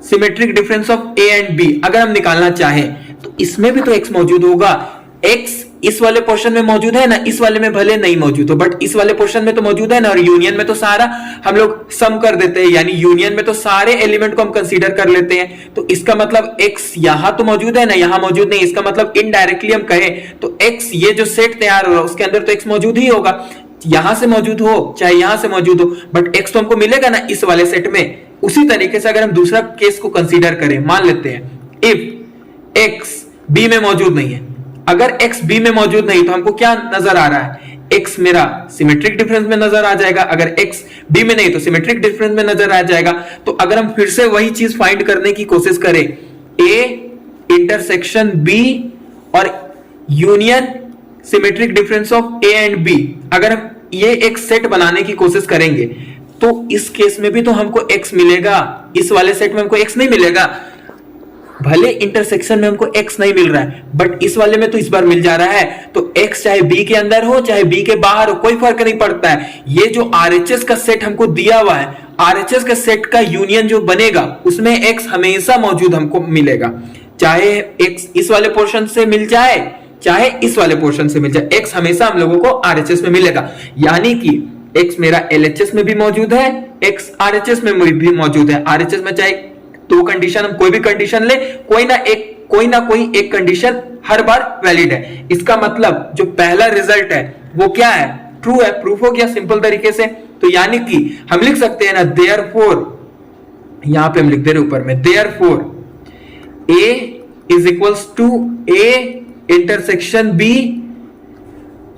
symmetric difference of a and b, अगर हम निकालना चाहें तो इसमें भी तो x मौजूद होगा। x इस वाले पोर्शन में मौजूद है ना, इस वाले में भले नहीं मौजूद हो, बट इस वाले पोर्शन में तो मौजूद है ना, और यूनियन में तो सारा हम लोग सम कर देते हैं, यानी यूनियन में तो सारे एलिमेंट को हम कंसीडर कर लेते हैं। तो इसका मतलब x यहां तो मौजूद है ना, यहां मौजूद नहीं, इसका मतलब इनडायरेक्टली हम कहें तो x ये जो सेट तैयार हो रहा है उसके अंदर तो x मौजूद ही होगा, यहां से मौजूद हो चाहे यहां से मौजूद हो, बट x तो हमको मिलेगा ना इस वाले सेट में। उसी तरीके से अगर हम दूसरा केस को कंसीडर करें, मान लेते हैं इफ x b में मौजूद नहीं है, अगर x b में मौजूद नहीं तो हमको क्या नजर आ रहा है? x मेरा सिमेट्रिक डिफरेंस में नजर आ जाएगा, अगर x b में नहीं तो सिमेट्रिक डिफरेंस में नजर आ जाएगा। तो अगर हम फिर से वही चीज फाइंड करने की कोशिश करें, a इंटरसेक्शन b और union symmetric difference of a and b, अगर हम ये एक सेट बनाने की कोशिश करेंगे तो इस केस में भी तो हमको x मिलेगा, इस वाले सेट में हमको x नहीं मिलेगा। भले इंटरसेक्शन में हमको x नहीं मिल रहा है, बट इस वाले में तो इस बार मिल जा रहा है। तो x चाहे b के अंदर हो चाहे b के बाहर हो, कोई फर्क नहीं पड़ता है। ये जो RHS का सेट हमको दिया हुआ है, RHS का सेट का यूनियन जो बनेगा उसमें x हमेशा मौजूद हमको मिलेगा, चाहे x इस वाले पोर्शन से मिल जाए चाहे इस वाले पोर्शन से मिल जाए, x हमेशा हम लोगों को RHS में मिलेगा। यानी कि x मेरा LHS में भी मौजूद है, x RHS में भी मौजूद है। RHS में चाहे दो कंडीशन, हम कोई भी कंडीशन ले, कोई ना कोई एक कंडीशन हर बार वैलिड है। इसका मतलब जो पहला रिजल्ट है वो क्या है? ट्रू है, प्रूफ हो गया सिंपल तरीके से। तो यानी कि हम लिख सकते हैं ना, देयरफॉर, यहां पे हम लिख दे रहे ऊपर में, therefore a is equals to a intersection b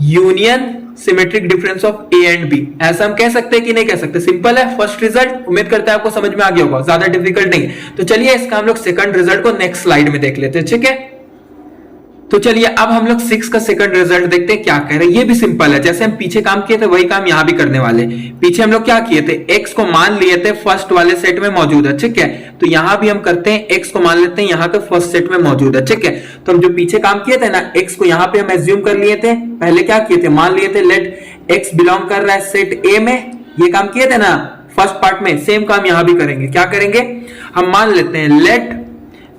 union symmetric difference of a and b। ऐसा हम कह सकते हैं कि नहीं कह सकते? सिंपल है फर्स्ट रिजल्ट। उम्मीद करते हैं आपको समझ में आ गया होगा, ज्यादा डिफिकल्ट नहीं है। तो चलिए इसका हम लोग सेकंड रिजल्ट को नेक्स्ट स्लाइड में देख लेते हैं, ठीक है। तो चलिए अब हम लोग 6 का सेकंड रिजल्ट देखते हैं क्या कह रहे हैं। ये भी सिंपल है, जैसे हम पीछे काम किए थे वही काम यहां भी करने वाले। पीछे हम लोग क्या किए थे? x को मान लिए थे फर्स्ट वाले सेट में मौजूद है, ठीक है। तो यहां भी हम करते हैं, x को मान लेते हैं यहाँ के फर्स्ट सेट में मौजूद है, ठीक है। तो हम जो पीछे काम किए थे ना, x को यहाँ पे हम एज्यूम कर लिए थे। पहले क्या किए थे? मान लिए थे लेट x बिलोंग कर रहा है सेट a में, ये काम किए थे ना फर्स्ट पार्ट में। सेम काम यहां भी करेंगे। क्या करेंगे? हम मान लेते हैं लेट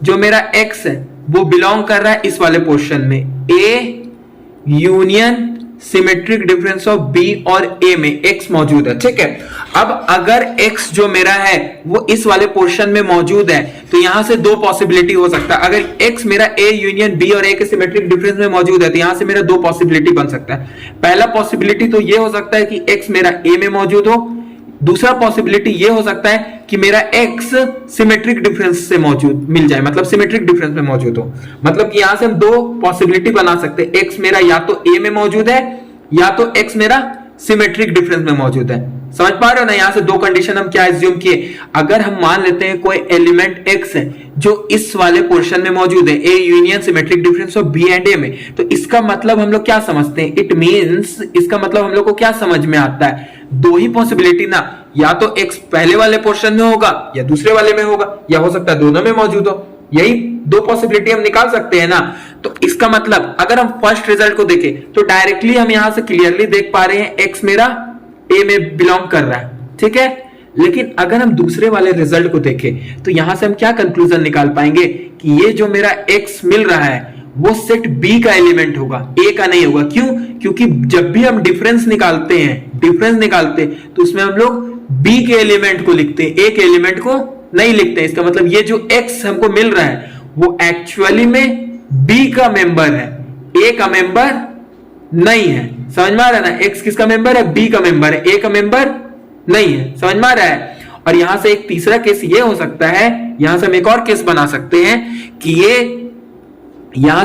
जो मेरा x है वो बिलोंग कर रहा है इस वाले पोर्शन में, A union symmetric difference of B और A में x मौजूद है, ठीक है। अब अगर x जो मेरा है वो इस वाले पोर्शन में मौजूद है तो यहां से दो पॉसिबिलिटी हो सकता है। अगर x मेरा A यूनियन B और A के सिमेट्रिक डिफरेंस में मौजूद है तो यहां से मेरा दो पॉसिबिलिटी बन सकता है। पहला पॉसिबिलिटी तो ये हो सकता है कि x मेरा A में मौजूद हो, दूसरा पॉसिबिलिटी ये हो सकता है कि मेरा x सिमेट्रिक डिफरेंस से मौजूद मिल जाए, मतलब सिमेट्रिक डिफरेंस में मौजूद हो। मतलब कि यहां से हम दो पॉसिबिलिटी बना सकते हैं, x मेरा या तो a में मौजूद है या तो x मेरा सिमेट्रिक डिफरेंस में मौजूद है। समझ पा रहे हो ना? यहां से दो कंडीशन हम क्या एज्यूम किए, अगर हम मान लेते हैं कोई एलिमेंट x है जो इस वाले पोर्शन में मौजूद है, a union symmetric difference of b and a में, तो इसका मतलब हम लोग क्या समझते हैं, इट मींस इसका मतलब हम लोग को क्या समझ में आता है, दो ही पॉसिबिलिटी ना, या तो x पहले वाले पोर्शन में होगा या दूसरे वाले में होगा, या हो सकता है दोनों में मौजूद हो। यही दो पॉसिबिलिटी हम निकाल सकते हैं ना। तो इसका मतलब अगर हम फर्स्ट रिजल्ट को देखें तो डायरेक्टली हम यहां से क्लियरली देख पा रहे हैं x मेरा a में बिलोंग कर रहा है, ठीक है। लेकिन अगर हम दूसरे वाले रिजल्ट को देखें तो यहां से हम क्या कंक्लूजन निकाल पाएंगे कि ये जो मेरा x मिल रहा है वो सेट B का एलिमेंट होगा, A का नहीं होगा। क्यों? क्योंकि जब भी हम डिफरेंस निकालते हैं तो उसमें हम लोग B के एलिमेंट को लिखते हैं, A के एलिमेंट को नहीं लिखते हैं। इसका मतलब ये जो x हमको मिल रहा है वो एक्चुअली में B का मेंबर है, A का मेंबर नहीं है। समझ में आ रहा है ना? x किसका मेंबर है? B का मेंबर है, A का मेंबर नहीं है। समझ में आ रहा है? और यहां से एक तीसरा केस ये हो सकता है, यहां से हम एक और केस बना सकते हैं कि ये बना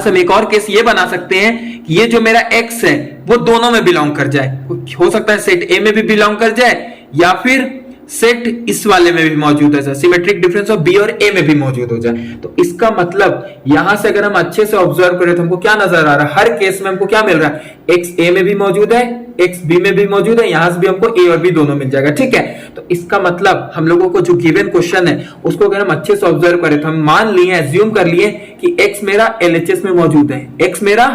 सकते हैं कि ये जो मेरा x है वो दोनों में बिलोंग कर जाए। हो सकता है सेट A में भी बिलोंग कर जाए या फिर सेट इस वाले में भी मौजूद है, सिमेट्रिक डिफरेंस ऑफ B और A में भी मौजूद हो जाए। तो इसका मतलब यहां से अगर हम अच्छे से ऑब्जर्व करें तो हमको क्या नजर आ रहा है, हर केस में हमको क्या मिल रहा है, x A में भी मौजूद है, x B में भी मौजूद है, यहां से भी हमको A और B दोनों मिल जाएगा, ठीक है। तो इसका मतलब हम लोगों को जो गिवन क्वेश्चन है उसको अगर हम अच्छे से ऑब्जर्व करें तो हम मान लिए, एज्यूम कर लिए कि x मेरा LHS में मौजूद है, x मेरा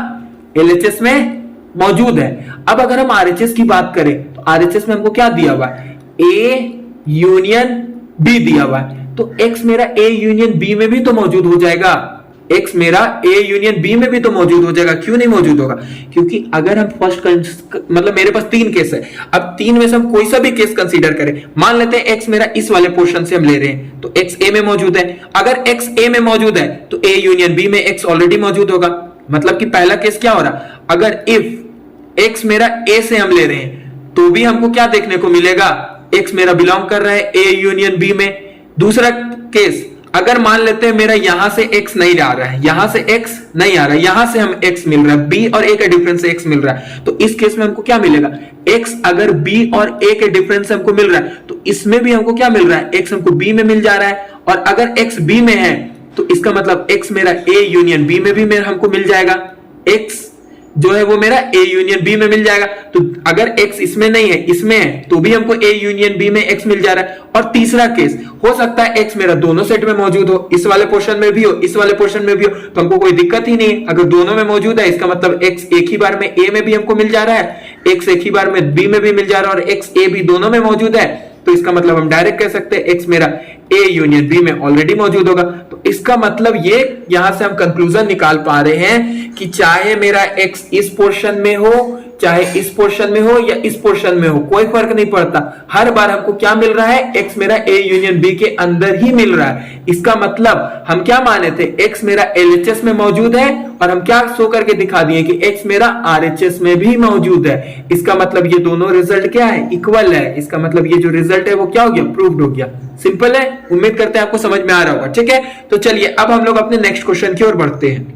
LHS में मौजूद है। अब अगर हम RHS की बात करें तो RHS में हमको क्या दिया हुआ है, A यूनियन B दिया हुआ है, तो x मेरा A यूनियन B में भी तो मौजूद हो जाएगा, x मेरा A यूनियन B में भी तो मौजूद हो जाएगा। क्यों नहीं मौजूद होगा? क्योंकि अगर हम मतलब मेरे पास तीन केस है, अब तीन में से हम कोई सा भी केस कंसीडर करें, मान लेते हैं x मेरा इस वाले पोर्शन से हम ले रहे हैं तो x A में मौजूद है। अगर x A में मौजूद है तो A यूनियन B में x ऑलरेडी मौजूद होगा। मतलब कि पहला केस क्या हो रहा, अगर इफ x मेरा A से हम ले रहे हैं तो भी हमको क्या देखने को मिलेगा, x मेरा बिलोंग कर रहा है A यूनियन B में। दूसरा केस, अगर मान लेते हैं मेरा यहां से x नहीं आ रहा है, यहां से x नहीं आ रहा है, यहां से हम x मिल रहा है, B और A का डिफरेंस से x मिल रहा है, तो इस केस में हमको क्या मिलेगा, x अगर B और A के डिफरेंस से हमको मिल रहा है तो इसमें भी हमको क्या मिल रहा है, x हमको B में मिल जा रहा है। और अगर x B में है तो इसका मतलब x मेरा A यूनियन B में भी मेरा हमको मिल जाएगा, x जो है वो मेरा A यूनियन B में मिल जाएगा। तो अगर x इसमें नहीं है, इसमें है, तो भी हमको A यूनियन B में x मिल जा रहा है। और तीसरा केस हो सकता है x मेरा दोनों सेट में मौजूद हो, इस वाले पोर्शन में भी हो, इस वाले पोर्शन में भी हो, तो हमको कोई दिक्कत ही नहीं है। अगर दोनों में मौजूद है इसका मतलब x एक ही बार में A में भी हमको मिल जा रहा है, x एक ही बार में B में भी मिल जा रहा है और x A B दोनों में मौजूद है, तो इसका मतलब हम डायरेक्ट कह सकते हैं x मेरा A यूनियन B में ऑलरेडी मौजूद होगा। तो इसका मतलब ये यहां से हम कंक्लूजन निकाल पा रहे हैं कि चाहे मेरा x इस पोर्शन में हो, चाहे इस पोर्शन में हो या इस पोर्शन में हो, कोई फर्क नहीं पड़ता, हर बार हमको क्या मिल रहा है, x मेरा A यूनियन B के अंदर ही मिल रहा है। इसका मतलब हम क्या माने थे, x मेरा LHS में मौजूद है और हम क्या शो करके दिखा दिए कि x मेरा RHS में भी मौजूद है। इसका मतलब ये दोनों रिजल्ट क्या है, इक्वल है। इसका मतलब ये जो रिजल्ट है वो क्या हो गया, प्रूव्ड हो गया। सिंपल है, उम्मीद करते हैं आपको समझ में आ रहा होगा, ठीक है। तो चलिए अब हम लोग अपने नेक्स्ट क्वेश्चन की ओर बढ़ते हैं।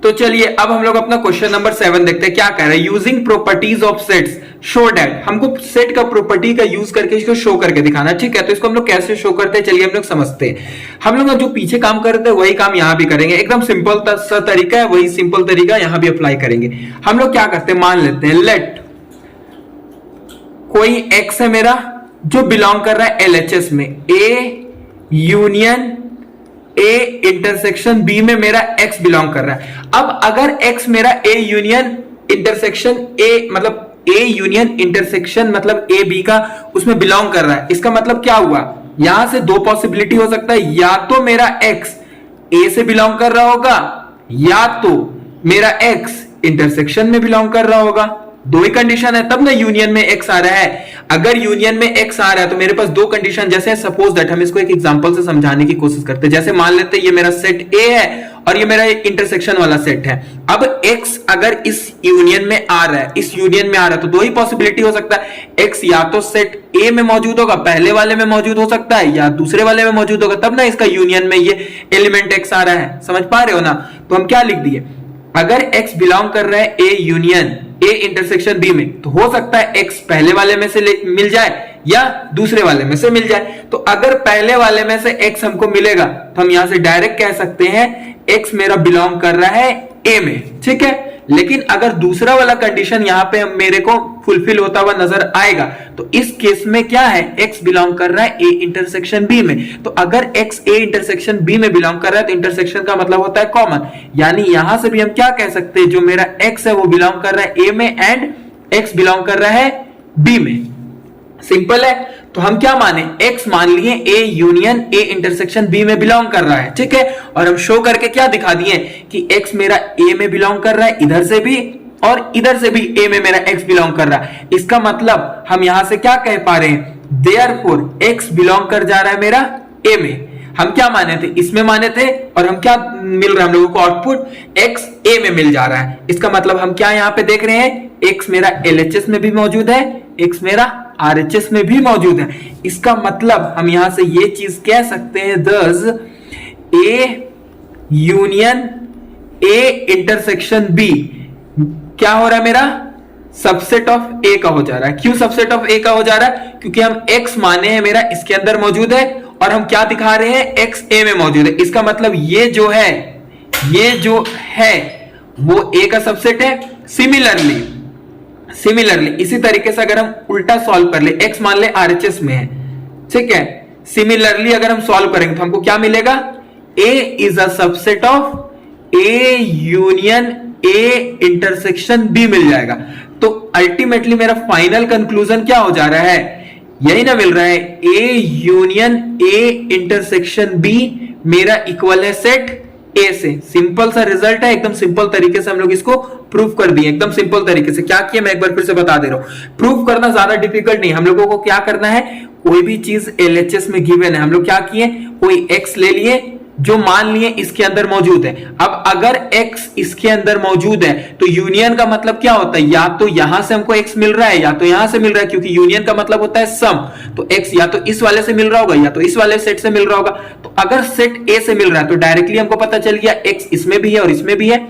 तो चलिए अब हम लोग अपना क्वेश्चन नंबर 7 देखते हैं क्या कह रहा है। Using properties of sets show that, हमको सेट का प्रॉपर्टी का यूज करके इसको शो करके दिखाना, ठीक है। तो इसको हम लोग कैसे शो करते हैं, चलिए हम लोग समझते हैं। हम लोग जो पीछे काम करते हैं वही काम यहाँ भी करेंगे, एकदम सिंपल सा तरीका है, वही सिंपल तरीका यहाँ भी अप्लाई करेंगे। हम लोग क्या करते हैं, मान लेते हैं लेट कोई x है मेरा जो बिलोंग कर रहा है LHS में, A union A intersection B में मेरा x बिलोंग कर रहा है। अब अगर x मेरा A यूनियन इंटरसेक्शन A मतलब A यूनियन इंटरसेक्शन मतलब A B का उसमें बिलोंग कर रहा है, इसका मतलब क्या हुआ, यहां से दो पॉसिबिलिटी हो सकता है, या तो मेरा एक्स ए से बिलोंग कर रहा होगा, या तो मेरा एक्स इंटरसेक्शन में बिलोंग कर रहा होगा। दो ही कंडीशन है तब ना यूनियन में एक्स आ रहा है। अगर यूनियन में एक्स आ रहा है तो मेरे पास दो कंडीशन, जैसे सपोज दैट, हम इसको एक एग्जांपल से समझाने की कोशिश करते हैं। जैसे मान लेते हैं ये मेरा सेट ए है और ये मेरा इंटरसेक्शन वाला सेट है। अब एक्स अगर इस यूनियन में आ रहा है, इस यूनियन में आ रहा है, तो दो ही पॉसिबिलिटी हो सकता है, एक्स या तो सेट ए में मौजूद होगा, पहले वाले में मौजूद हो सकता है, या दूसरे वाले में मौजूद होगा, तब ना इसका यूनियन में ये एलिमेंट एक्स आ रहा है। समझ पा रहे हो ना? तो हम क्या लिख दिए, अगर x बिलोंग कर रहा है A union A intersection B में, तो हो सकता है x पहले वाले में से मिल जाए या दूसरे वाले में से मिल जाए। तो अगर पहले वाले में से x हमको मिलेगा तो हम यहां से डायरेक्ट कह सकते हैं x मेरा बिलोंग कर रहा है a में, ठीक है। लेकिन अगर दूसरा वाला कंडीशन यहां पे मेरे को फुलफिल होता हुआ नजर आएगा, तो इस केस में क्या है, x बिलोंग कर रहा है a इंटरसेक्शन b में। तो अगर x a इंटरसेक्शन b में बिलोंग कर रहा है तो इंटरसेक्शन का मतलब होता है कॉमन, यानी यहां से भी हम क्या कह सकते हैं, जो मेरा x है वो बिलोंग कर रहा है a में एंड x बिलोंग कर रहा है b में। सिंपल है। तो हम क्या माने, x मान लिए a union a intersection b में बिलोंग कर रहा है, ठीक है। और हम शो करके क्या दिखा दिए कि x मेरा a में बिलोंग कर रहा है इधर से भी, और इधर से भी a में मेरा x बिलोंग कर रहा है। इसका मतलब हम यहां से क्या कह पा रहे हैं, देयरफॉर x बिलोंग कर जा रहा है मेरा a में। हम क्या माने थे, इसमें माने थे, और हम क्या मिल रहा है हम लोगों को आउटपुट, x a में मिल जा रहा है। इसका मतलब हम क्या यहां पे देख रहे हैं, x मेरा LHS में भी मौजूद है, x मेरा RHS में भी मौजूद है। इसका मतलब हम यहां से ये चीज कह सकते हैं, दस A union A intersection B क्या हो रहा है, मेरा सबसेट ऑफ A का हो जा रहा है। क्यों सबसेट ऑफ A का हो जा रहा है, क्योंकि हम x माने हैं मेरा इसके अंदर मौजूद है, और हम क्या दिखा रहे हैं, x A में मौजूद है। इसका मतलब ये जो है वो A का सबसेट है। सिमिलरली इसी तरीके से अगर हम उल्टा सॉल्व कर ले, x मान ले RHS में है, ठीक है। सिमिलरली अगर हम सॉल्व करेंगे तो हमको क्या मिलेगा, A is a subset of A union A intersection B मिल जाएगा। तो अल्टीमेटली मेरा फाइनल कंक्लूजन क्या हो जा रहा है, यही ना मिल रहा है, A union A intersection B मेरा इक्वल है सेट A से। सिंपल सा रिजल्ट है, एकदम सिंपल तरीके से हम लोग इसको प्रूफ कर दिए। एकदम सिंपल तरीके से क्या किया, मैं एक बार फिर से बता दे रहा हूं। प्रूफ करना ज्यादा डिफिकल्ट नहीं, हम लोगों को क्या करना है, कोई भी चीज LHS में गिवन है, हम लोग क्या किए, कोई x ले लिए जो मान लिए इसके अंदर मौजूद है। अब अगर x इसके अंदर मौजूद है तो यूनियन का मतलब क्या होता है, या तो यहां से हमको x मिल रहा है या तो यहां से मिल रहा है, क्योंकि यूनियन का मतलब होता है सम। तो x या तो इस वाले से मिल रहा होगा या तो इस वाले सेट से मिल रहा होगा। तो अगर सेट A से मिल रहा है तो डायरेक्टली हमको पता चल गया x इसमें भी है और इसमें भी है।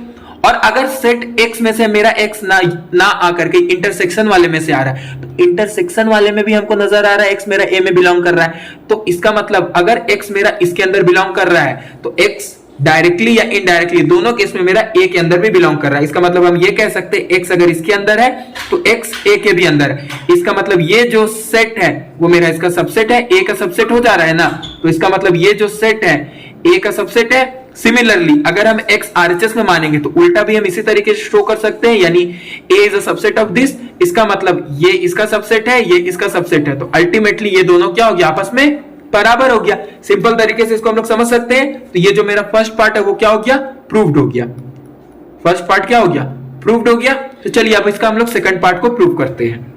और अगर सेट x में से मेरा x ना आकर के इंटरसेक्शन वाले में से आ रहा है, तो इंटरसेक्शन वाले में भी हमको नजर आ रहा है x मेरा a में बिलोंग कर रहा है। तो इसका मतलब अगर x मेरा इसके अंदर बिलोंग कर रहा है तो x डायरेक्टली या इनडायरेक्टली दोनों केस में मेरा a के अंदर भी बिलोंग कर रहा है। इसका मतलब हम ये कह सकते हैं x अगर इसके अंदर है तो x a के भी अंदर है। इसका मतलब ये जो सेट है वो मेरा इसका सबसेट है, a का सबसेट हो जा रहा है ना। तो इसका मतलब ये जो सेट है a का सबसेट है। सिमिलरली अगर हम x RHS में मानेंगे तो उल्टा भी हम इसी तरीके से शो कर सकते हैं, यानी a is a subset of this. इसका मतलब ये इसका सबसेट है, ये इसका सबसेट है। तो अल्टीमेटली ये दोनों क्या हो गया, आपस में बराबर हो गया। सिंपल तरीके से इसको हम लोग समझ सकते हैं। तो ये जो मेरा फर्स्ट पार्ट है वो क्या हो गया, प्रूव्ड हो गया। फर्स्ट पार्ट क्या हो गया, प्रूव्ड हो गया। तो चलिए अब इसका हम लोग सेकंड पार्ट को प्रूव करते हैं।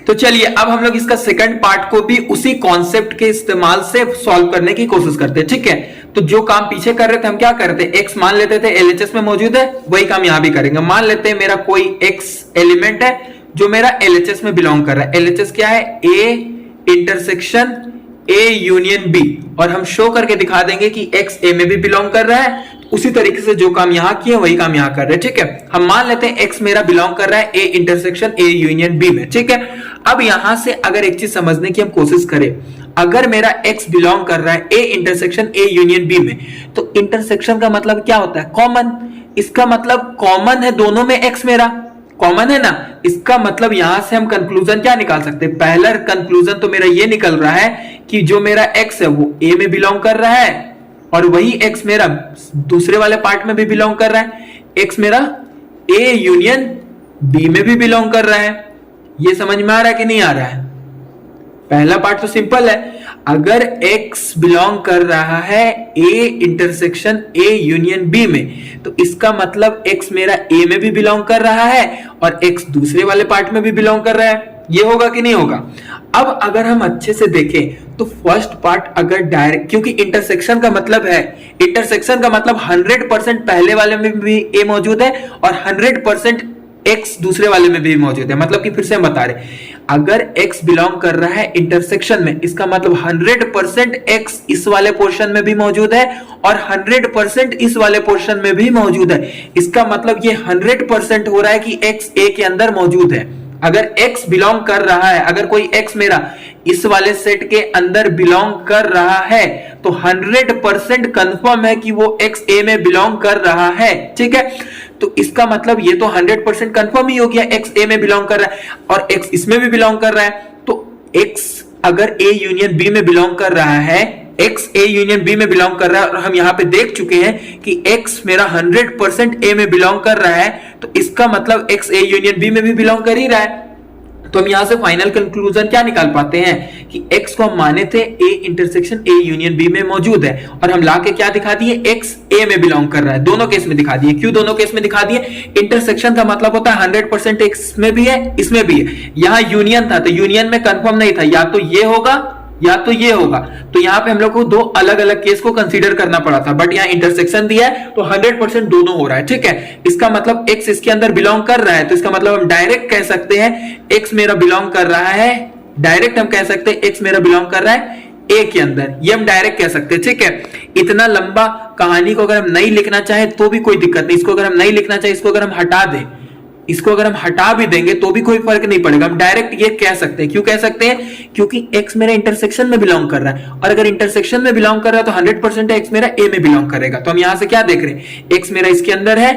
तो चलिए अब हम लोग इसका सेकंड पार्ट को भी उसी कॉन्सेप्ट के इस्तेमाल से सॉल्व करने की कोशिश करते हैं, ठीक है। तो जो काम पीछे कर रहे थे हम क्या करते हैं, x मान लेते थे LHS में मौजूद है, वही काम यहां भी करेंगे। मान लेते हैं मेरा कोई x एलिमेंट है जो मेरा LHS में बिलोंग कर रहा है। LHS क्या है, A intersection A union B, और हम शो करके दिखा देंगे कि x A में भी बिलोंग कर रहा है। उसी तरीके से जो काम यहां किए वही काम यहां कर रहे हैं, ठीक है। हम मान लेते हैं x मेरा बिलोंग कर रहा है A intersection A union B में, ठीक है। अब यहां से अगर एक चीज समझने की हम कोशिश करें, अगर मेरा x बिलोंग कर रहा है A intersection A union B में, तो इंटरसेक्शन का मतलब क्या होता है, कॉमन। इसका मतलब कॉमन है दोनों में, x मेरा कॉमन है ना। इसका मतलब यहां से हम कंक्लूजन क्या निकाल सकते हैं, पहला कंक्लूजन तो मेरा ये निकल रहा है कि जो मेरा x है वो A में बिलोंग कर रहा है, और वही x मेरा दूसरे वाले पार्ट में भी बिलोंग कर रहा है। x मेरा A यूनियन B में भी बिलोंग कर रहा है। ये समझ में आ रहा है कि नहीं आ रहा है, पहला पार्ट तो सिंपल है। अगर x बिलोंग कर रहा है A intersection A union B में, तो इसका मतलब x मेरा A में भी बिलोंग कर रहा है और x दूसरे वाले पार्ट में भी बिलोंग कर रहा है। ये होगा कि नहीं होगा? अब अगर हम अच्छे से देखें तो फर्स्ट पार्ट अगर डायरेक्ट, क्योंकि इंटरसेक्शन का मतलब है, इंटरसेक्शन का मतलब 100% पहले वाले में भी A मौजूद है और 100% x दूसरे वाले में भी मौजूद है। मतलब कि फिर से हम बता रहे, अगर x बिलोंग कर रहा है इंटरसेक्शन में, इसका मतलब 100% x इस वाले पोर्शन में भी मौजूद है और 100% इस वाले पोर्शन में भी मौजूद है। इसका मतलब ये 100% हो रहा है कि x a के अंदर मौजूद है। अगर x बिलोंग कर रहा है, अगर कोई x मेरा इस वाले सेट के अंदर बिलोंग कर रहा है, तो 100% कंफर्म है कि वो x a में बिलोंग कर रहा है। ठीक है, तो इसका मतलब ये तो 100% कंफर्म ही हो गया, x a में बिलोंग कर रहा है और x इसमें भी बिलोंग कर रहा है। तो x अगर a यूनियन b में बिलोंग कर रहा है, x a यूनियन b में बिलोंग कर रहा है और हम यहां पे देख चुके हैं कि x मेरा 100% a में बिलोंग कर रहा है, तो इसका मतलब x a यूनियन b में भी बिलोंग कर ही रहा है। तो हम यहां से फाइनल कंक्लूजन क्या निकाल पाते हैं कि x को हम माने थे a intersection a union b में मौजूद है और हम लाके क्या दिखा दिए, x a में बिलोंग कर रहा है। दोनों केस में दिखा दिए। क्यों दोनों केस में दिखा दिए? इंटरसेक्शन का मतलब होता है 100% x में भी है, इसमें भी है। यहां यूनियन था तो यूनियन में कंफर्म नहीं था, या तो ये होगा या तो ये होगा। तो यहां पे हम लोग को दो अलग अलग केस को कंसीडर करना पड़ा था, बट यहां इंटरसेक्शन दिया है तो 100% दोनों हो रहा है। ठीक है, इसका मतलब x इसके अंदर बिलोंग कर रहा है, तो इसका मतलब हम डायरेक्ट कह सकते हैं x मेरा बिलोंग कर रहा है, डायरेक्ट हम कह सकते हैं x मेरा बिलोंग कर रहा है a के अंदर। ये हम डायरेक्ट कह सकते हैं। ठीक है, इतना लंबा कहानी को अगर हम नहीं लिखना चाहे तो भी कोई दिक्कत नहीं। इसको अगर हम नहीं लिखना चाहे, इसको अगर हम हटा दें, इसको अगर हम हटा भी देंगे तो भी कोई फर्क नहीं पड़ेगा, हम डायरेक्ट ये कह सकते हैं। क्यों कह सकते हैं? क्योंकि x मेरा इंटरसेक्शन में बिलोंग कर रहा है और अगर इंटरसेक्शन में बिलोंग कर रहा है तो 100% x मेरा a में बिलोंग करेगा। तो हम यहां से क्या देख रहे हैं, x मेरा इसके अंदर है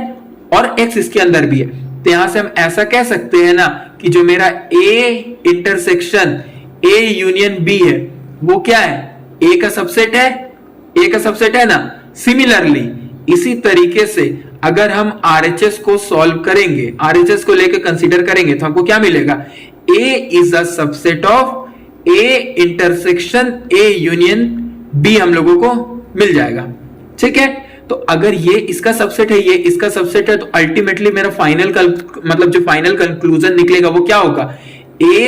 और x इसके अंदर भी है। तो यहां से हम ऐसा कह सकते हैं ना कि जो मेरा a intersection a union b है वो क्या है, a का सबसेट है, a का सबसेट है ना। सिमिलरली इसी तरीके से अगर हम RHS को सॉल्व करेंगे, RHS को लेकर कंसीडर करेंगे, तो हमको क्या मिलेगा, A is a subset of A intersection A union B हम लोगों को मिल जाएगा। ठीक है, तो अगर ये इसका सबसेट है, ये इसका सबसेट है, तो अल्टीमेटली मेरा फाइनल मतलब जो फाइनल कंक्लूजन निकलेगा वो क्या होगा, A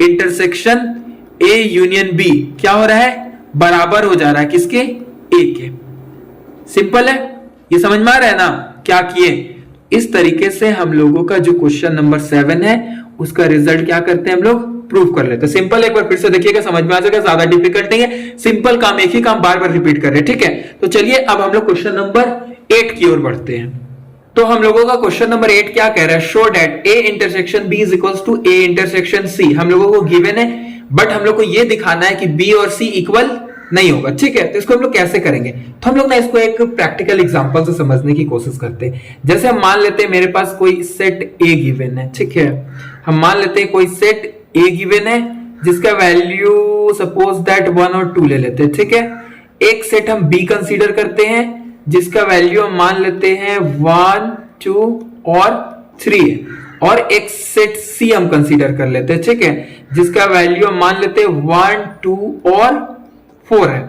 intersection A union B क्या हो रहा है, बराबर हो जा रहा है किसके, A के। सिंपल है, ये समझ में आ रहा है ना क्या किए। इस तरीके से हम लोगों का जो क्वेश्चन नंबर 7 है उसका रिजल्ट क्या करते हैं, हम लोग प्रूव कर लेते हैं। सिंपल, एक बार फिर से देखिएगा, समझ में आ जाएगा, ज्यादा डिफिकल्ट नहीं है, सिंपल काम, एक ही काम बार बार रिपीट कर रहे हैं। ठीक है, तो चलिए अब हम लोग क्वेश्चन नंबर 8 की ओर बढ़ते हैं। तो हम लोगों का क्वेश्चन नंबर 8 क्या कह रहा है, show that A intersection B is equals to A intersection C। हम लोगों को गिवन है, बट हम लोग को ये दिखाना है कि B और C इक्वल नहीं होगा। ठीक है, तो इसको हम लोग कैसे करेंगे, तो हम लोग ना इसको एक प्रैक्टिकल एग्जांपल से समझने की कोशिश करते हैं। जैसे हम मान लेते हैं मेरे पास कोई सेट A गिवन है। ठीक है, हम मान लेते हैं कोई सेट A गिवन है जिसका वैल्यू सपोज दैट 1 और 2 ले लेते हैं। ठीक है, एक सेट हम B कंसीडर करते हैं जिसका वैल्यू हम मान लेते हैं 1, 2 और 3 है, और एक सेट C हम कंसीडर कर लेते हैं। ठीक है, जिसका वैल्यू हम मान लेते हैं 1, 2 और 4 है।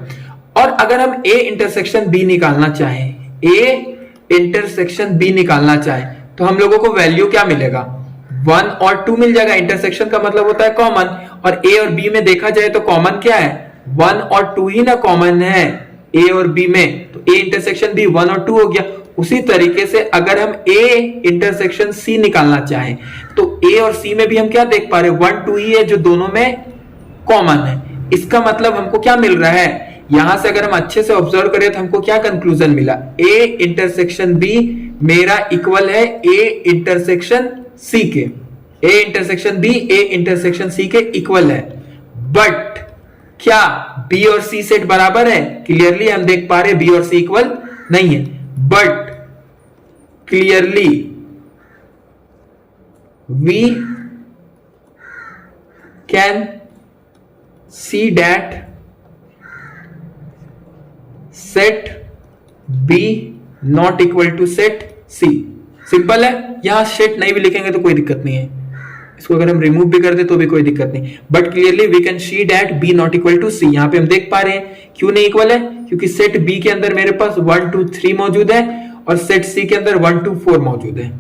और अगर हम A इंटरसेक्शन B निकालना चाहें, A इंटरसेक्शन B निकालना चाहें, तो हम लोगों को वैल्यू क्या मिलेगा, 1 और 2 मिल जाएगा। इंटरसेक्शन का मतलब होता है कॉमन, और A और B में देखा जाए तो कॉमन क्या है, 1 और 2 ही ना कॉमन है A और B में, तो A इंटरसेक्शन B 1 और 2 हो गया। उसी तरीके से अगर हम A इंटरसेक्शन C निकालना चाहें तो A और C में भी हम क्या देख पा रहे हैं, 1, 2 ही है जो दोनों में कॉमन है। इसका मतलब हमको क्या मिल रहा है, यहां से अगर हम अच्छे से ऑब्जर्व करें तो हमको क्या कंक्लूजन मिला, A इंटरसेक्शन B मेरा इक्वल है A इंटरसेक्शन C के। A intersection B A intersection C के इक्वल है। बट क्या B और C सेट बराबर है, क्लियरली हम देख पा रहे हैं B और C इक्वल नहीं है। But clearly we can see that set B not equal to set C। Simple है, यहां सेट नहीं भी लिखेंगे तो कोई दिक्कत नहीं है। इसको अगर हम रिमूव भी कर दे तो भी कोई दिक्कत नहीं, but clearly we can see that B not equal to C. यहाँ पे हम देख पा रहे हैं क्यों नहीं इक्वल है, क्योंकि सेट बी के अंदर मेरे पास 1 2 3 मौजूद है और सेट सी के अंदर 1 2 4 मौजूद है।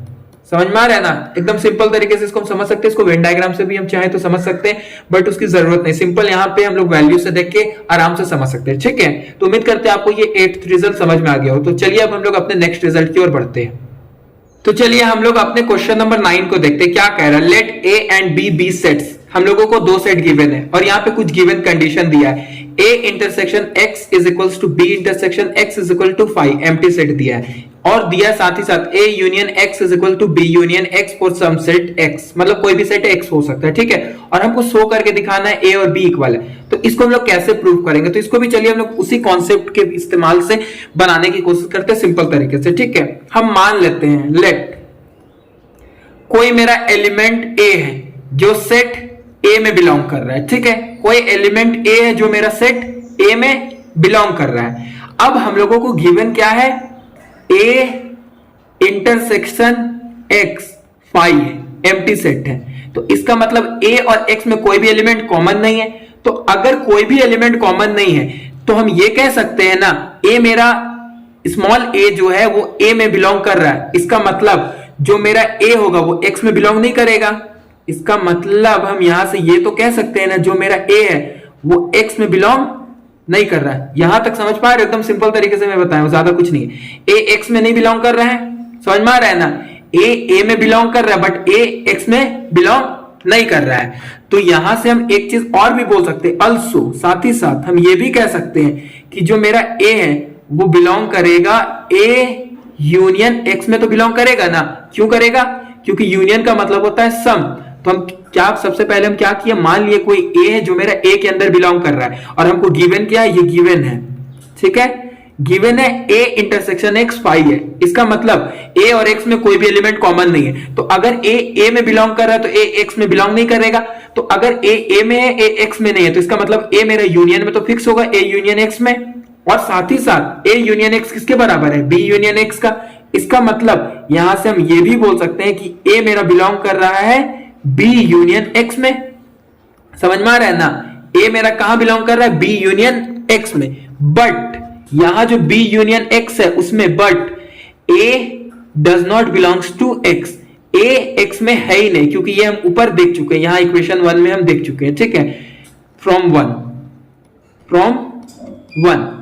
समझ में आ रहा है ना, एकदम सिंपल तरीके से इसको हम समझ सकते हैं। इसको वेन डायग्राम से भी हम चाहे तो समझ सकते हैं, बट उसकी जरूरत नहीं, सिंपल यहाँ पे हम लोग वैल्यू से देख के आराम से समझ सकते हैं। ठीक है, तो उम्मीद करते हैं आपको ये 8th रिजल्ट समझ में आ गया हो। तो चलिए अब हम लोग अपने नेक्स्ट रिजल्ट की ओर बढ़ते हैं। तो चलिए हम लोग अपने क्वेश्चन नंबर 9 को देखते हैं क्या कह रहा है। Let A and B be sets, हम लोगों को दो सेट गिवन है और यहाँ पे कुछ गिवन कंडीशन दिया है। A intersection X is equals to B intersection X is equal to 5, empty set दिया है और दिया साथ ही साथ A union X is equal to B union X for some set X, मतलब कोई भी सेट एक्स हो सकता है। ठीक है, और हमको शो करके दिखाना है ए और बी इक्वल है। तो इसको हम लोग कैसे प्रूव करेंगे, तो इसको भी चलिए हम लोग उसी कॉन्सेप्ट के इस्तेमाल से बनाने की कोशिश करते हैं सिंपल तरीके से। ठीक है, हम मान लेते हैं लेट कोई मेरा एलिमेंट ए है जो सेट ए में बिलोंग कर रहा है। ठीक है, कोई एलिमेंट ए है जो मेरा सेट ए में बिलोंग कर रहा है। अब हम लोगों को गिवन क्या है, ए इंटरसेक्शन एक्स 5 है, एम्प्टी सेट है। तो इसका मतलब ए और एक्स में कोई भी एलिमेंट कॉमन नहीं है। तो अगर कोई भी एलिमेंट कॉमन नहीं है तो हम ये कह सकते हैं ना, ए मेरा स्मॉल ए जो है वो ए में बिलोंग कर रहा है। इसका मतलब जो मेरा ए होगा वो एक्स में बिलोंग नहीं करेगा। इसका मतलब हम यहां से ये तो कह सकते हैं ना, जो मेरा ए है वो एक्स में बिलोंग नहीं कर रहा है। यहां तक समझ पा रहे हो, एकदम सिंपल तरीके से मैं बताया, ज्यादा कुछ नहीं है। ए एक्स में नहीं बिलोंग कर रहा है, समझ में आ रहा है ना। ए में बिलोंग कर रहा है बट ए एक्स में बिलोंग नहीं कर रहा है। तो यहां से हम एक चीज और भी बोल सकते हैं, अल्सो साथ ही साथ हम ये भी कह सकते हैं कि जो मेरा ए है वो बिलोंग करेगा ए यूनियन एक्स में, तो बिलोंग करेगा ना। क्यों करेगा, क्योंकि यूनियन का मतलब होता है सम। तो हम क्या सबसे पहले हम क्या किया, मान लिए कोई ए है जो मेरा ए के अंदर बिलोंग कर रहा है और हमको गिवन क्या है, ये गिवन है। ठीक है, गिवन है ए इंटरसेक्शन एक्स 5 है। इसका मतलब ए और एक्स में कोई भी एलिमेंट कॉमन नहीं है। तो अगर ए में बिलोंग कर रहा है तो ए एक्स में बिलोंग नहीं करेगा। तो अगर ए में है ए एक्स में नहीं है तो इसका मतलब ए मेरा यूनियन में तो फिक्स होगा, ए यूनियन एक्स में। और साथ ही साथ ए यूनियन एक्स किसके बराबर है, बी यूनियन एक्स का। इसका मतलब यहां से हम ये भी बोल सकते हैं कि ए मेरा बिलोंग कर रहा है बी यूनियन एक्स में। समझ में आ रहा है ना, ए मेरा कहां बिलोंग कर रहा है, बी यूनियन एक्स में। बट यहां जो बी यूनियन एक्स है उसमें but A does not belongs to X, A X में है ही नहीं, क्योंकि ये हम ऊपर देख चुके हैं, यहां इक्वेशन 1 में हम देख चुके हैं। ठीक है, फ्रॉम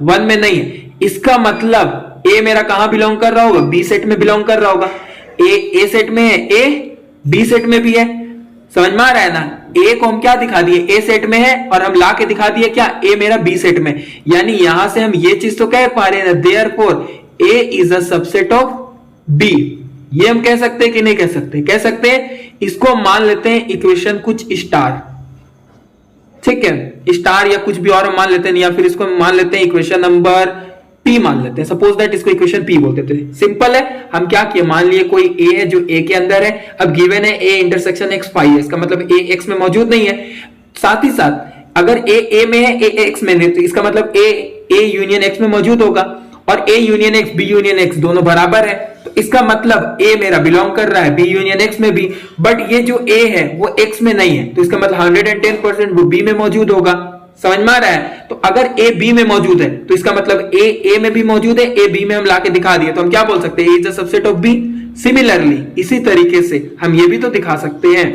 वन में नहीं है। इसका मतलब ए मेरा कहां बिलोंग कर रहा होगा, बी सेट में बिलोंग कर रहा होगा। ए सेट में है, ए बी सेट में भी है। समझ में आ रहा है ना, ए को हम क्या दिखा दिए, ए सेट में है और हम ला के दिखा दिए क्या, ए मेरा बी सेट में। यानी यहां से हम ये चीज तो कह पा रहे हैं, therefore A is a subset of B. ये हम कह सकते हैं कि नहीं कह सकते, कह सकते हैं। इसको हम मान लेते हैं इक्वेशन कुछ स्टार, ठीक है, स्टार या कुछ भी और हम मान लेते हैं, या फिर इसको हम मान लेते हैं इक्वेशन नंबर पी मान लेते हैं। सपोज दैट इसको इक्वेशन पी बोलते थे। सिंपल है, हम क्या किए, मान लिए कोई ए है जो ए के अंदर है। अब गिवन है ए इंटरसेक्शन एक्स 5 है, इसका मतलब ए एक्स में मौजूद नहीं है। साथ ही साथ अगर ए में है ए एक्स में नहीं, तो इसका मतलब ए यूनियन एक्स में मौजूद होगा और A union X B union X दोनों बराबर है। तो इसका मतलब ए मेरा बिलोंग कर रहा है बी यूनियन एक्स में भी, बट ये जो ए है वो एक्स में नहीं है। तो इसका मतलब 110% वो बी में मौजूद होगा। समझ में आ रहा है, तो अगर ए बी में मौजूद है तो इसका मतलब ए में भी मौजूद है, ए बी में हम लाके दिखा दिए, तो हम क्या बोल सकते हैं, A is a subset of B. Similarly इसी तरीके से हम ये भी तो दिखा सकते हैं,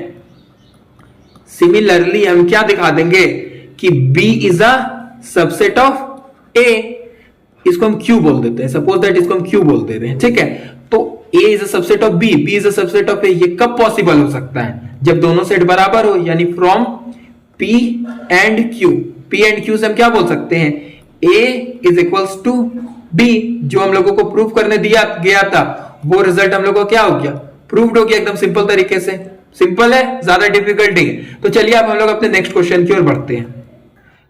सिमिलरली हम क्या दिखा देंगे कि B is a subset of A. इसको हम क्यू बोल देते हैं, सपोज दैट इसको हम क्यू बोल देते हैं। ठीक है, तो A is a subset of B, B is a subset of A. ये कब पॉसिबल हो सकता है, जब दोनों सेट बराबर हो, यानी from P and Q। P and Q से हम क्या बोल सकते हैं, A is equals to B। जो हम लोगों को प्रूव करने दिया गया था वो रिजल्ट हम लोगों को क्या हो गया, प्रूव्ड हो गया, एकदम सिंपल तरीके से। सिंपल है, ज्यादा डिफिकल्ट नहीं है। तो चलिए अब हम लोग अपने नेक्स्ट क्वेश्चन की ओर बढ़ते हैं।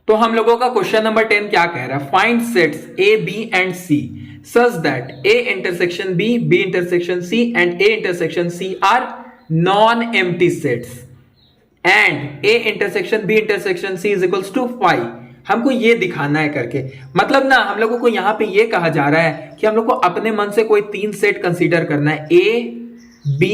तो हम लोगों का क्वेश्चन नंबर 10 क्या कह रहा है, find sets A, B and C such that A intersection B, B intersection C and A intersection C are non-empty sets and A intersection B intersection C is equals to 5। हमको ये दिखाना है करके, मतलब ना हम लोगों को यहाँ पे ये कहा जा रहा है कि हम लोग को अपने मन से कोई 3 सेट कंसीडर करना है, A, B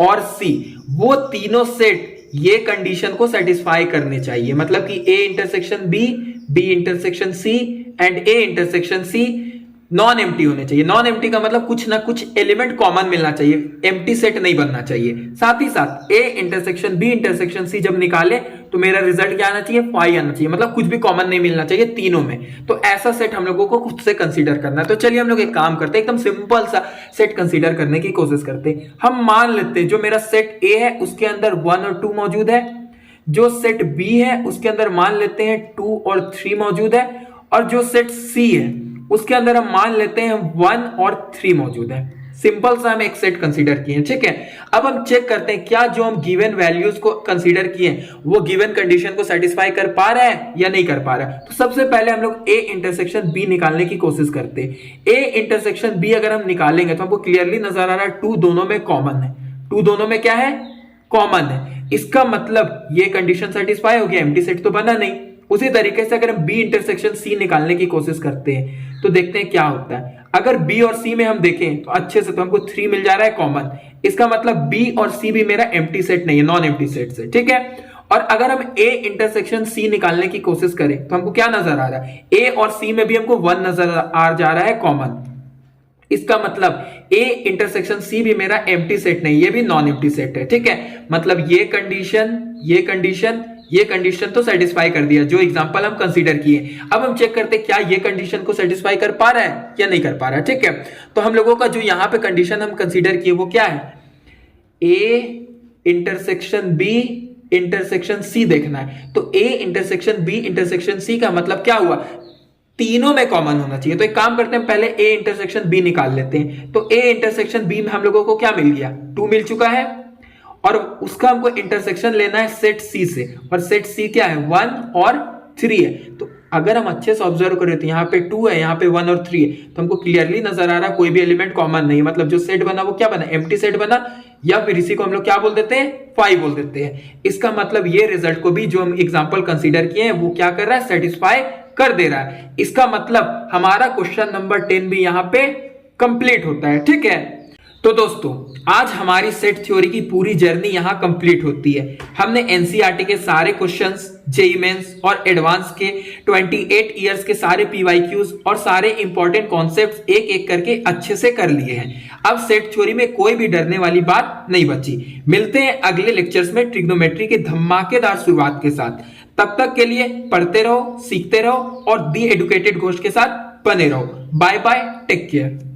और सी, वो तीनों सेट ये कंडीशन को सेटिस्फाई करने चाहिए। मतलब कि A intersection B, B intersection C and A intersection C non empty होने चाहिए। नॉन एम्प्टी का मतलब कुछ ना कुछ एलिमेंट कॉमन मिलना चाहिए, एम्प्टी सेट नहीं बनना चाहिए। साथ ही साथ A intersection B intersection C जब निकाले तो मेरा रिजल्ट क्या आना चाहिए, फाई आना चाहिए। मतलब कुछ भी कॉमन नहीं मिलना चाहिए तीनों में। तो ऐसा सेट हम लोगों को खुद से कंसीडर करना है। तो चलिए हम लोग एक काम करते हैं, एकदम सिंपल सा सेट कंसीडर करने की कोशिश करते हैं। हम मान लेते हैं जो मेरा सेट ए है उसके अंदर 1 और 2 मौजूद है, जो सेट बी है उसके अंदर मान लेते हैं 2 और 3 मौजूद है, और जो सेट सी है उसके अंदर हम मान लेते हैं 1 और 3 मौजूद है। सिंपल सा हम एक सेट कंसीडर किए हैं, ठीक है। अब हम चेक करते हैं क्या जो हम गिवन वैल्यूज को कंसीडर किए वो गिवन कंडीशन को सेटिस्फाई कर पा रहा है या नहीं कर पा रहा है। तो सबसे पहले हम लोग ए इंटरसेक्शन बी निकालने की कोशिश करते हैं। ए इंटरसेक्शन बी अगर हम निकालेंगे तो हमको क्लियरली नजर आ रहा है 2 दोनों में कॉमन है। 2 दोनों में क्या है, कॉमन है। इसका मतलब ये कंडीशन सेटिस्फाई हो गया, एम्प्टी सेट तो बना नहीं। उसी तरीके से अगर हम बी इंटरसेक्शन सी निकालने की कोशिश करते हैं तो देखते हैं क्या होता है। अगर बी और सी में हम देखें तो अच्छे से तो हमको 3 मिल जा रहा है कॉमन। इसका मतलब बी और सी भी मेरा एम्प्टी सेट नहीं है, नॉन एम्प्टी सेट से, ठीक है। और अगर हम ए इंटरसेक्शन सी निकालने की कोशिश करें तो हमको क्या नजर आ रहा है, ए और सी में भी हमको 1 नजर आ जा रहा है कॉमन। इसका मतलब ए इंटरसेक्शन सी भी मेरा एम्प्टी सेट नहीं, ये भी नॉन एम्प्टी सेट है, ठीक है। मतलब ये कंडीशन तो सेटिस्फाई कर दिया जो एग्जांपल हम कंसीडर किए। अब हम चेक करते हैं क्या ये कंडीशन को सेटिस्फाई कर पा रहा है या नहीं कर पा रहा है, ठीक है। तो हम लोगों का जो यहां पे कंडीशन हम कंसीडर किए वो क्या है, A intersection B intersection C देखना है। तो A intersection B intersection C का मतलब क्या हुआ, तीनों में कॉमन होना चाहिए। तो एक काम करते हैं, पहले ए इंटरसेक्शन बी निकाल लेते हैं। तो ए इंटरसेक्शन बी में हम लोगों को क्या मिल गया, 2 मिल चुका है, और उसका हमको इंटरसेक्शन लेना है सेट सी से, और सेट सी क्या है, 1 और 3 है। तो अगर हम अच्छे से ऑब्जर्व करें तो यहाँ पे 2 है, यहाँ पे 1 और 3 है, तो हमको क्लियरली नजर आ रहा है कोई भी एलिमेंट कॉमन नहीं। मतलब जो सेट बना वो क्या बना, एम्प्टी सेट बना, या फिर इसी को हम लोग क्या बोल देते हैं, फाई बोल देते हैं। इसका मतलब ये रिजल्ट को भी जो हम एग्जाम्पल कंसीडर किए हैं वो क्या कर रहा है, सेटिस्फाई कर दे रहा है। इसका मतलब हमारा क्वेश्चन नंबर 10 भी यहाँ पे कंप्लीट होता है, ठीक है। तो दोस्तों आज हमारी सेट थ्योरी की पूरी जर्नी यहां कंप्लीट होती है। हमने एनसीईआरटी के सारे क्वेश्चंस, जेईई मेंस और एडवांस के 28 इयर्स के सारे पीवाईक्यूज और सारे इंपॉर्टेंट कॉन्सेप्ट्स एक एक करके अच्छे से कर लिए हैं। अब सेट थ्योरी में कोई भी डरने वाली बात नहीं बची। मिलते हैं अगले लेक्चर्स में ट्रिग्नोमेट्री के धमाकेदार शुरुआत के साथ। तब तक के लिए पढ़ते रहो, सीखते रहो और दी एडुकेटेड घोष के साथ बने रहो। Bye bye, take care.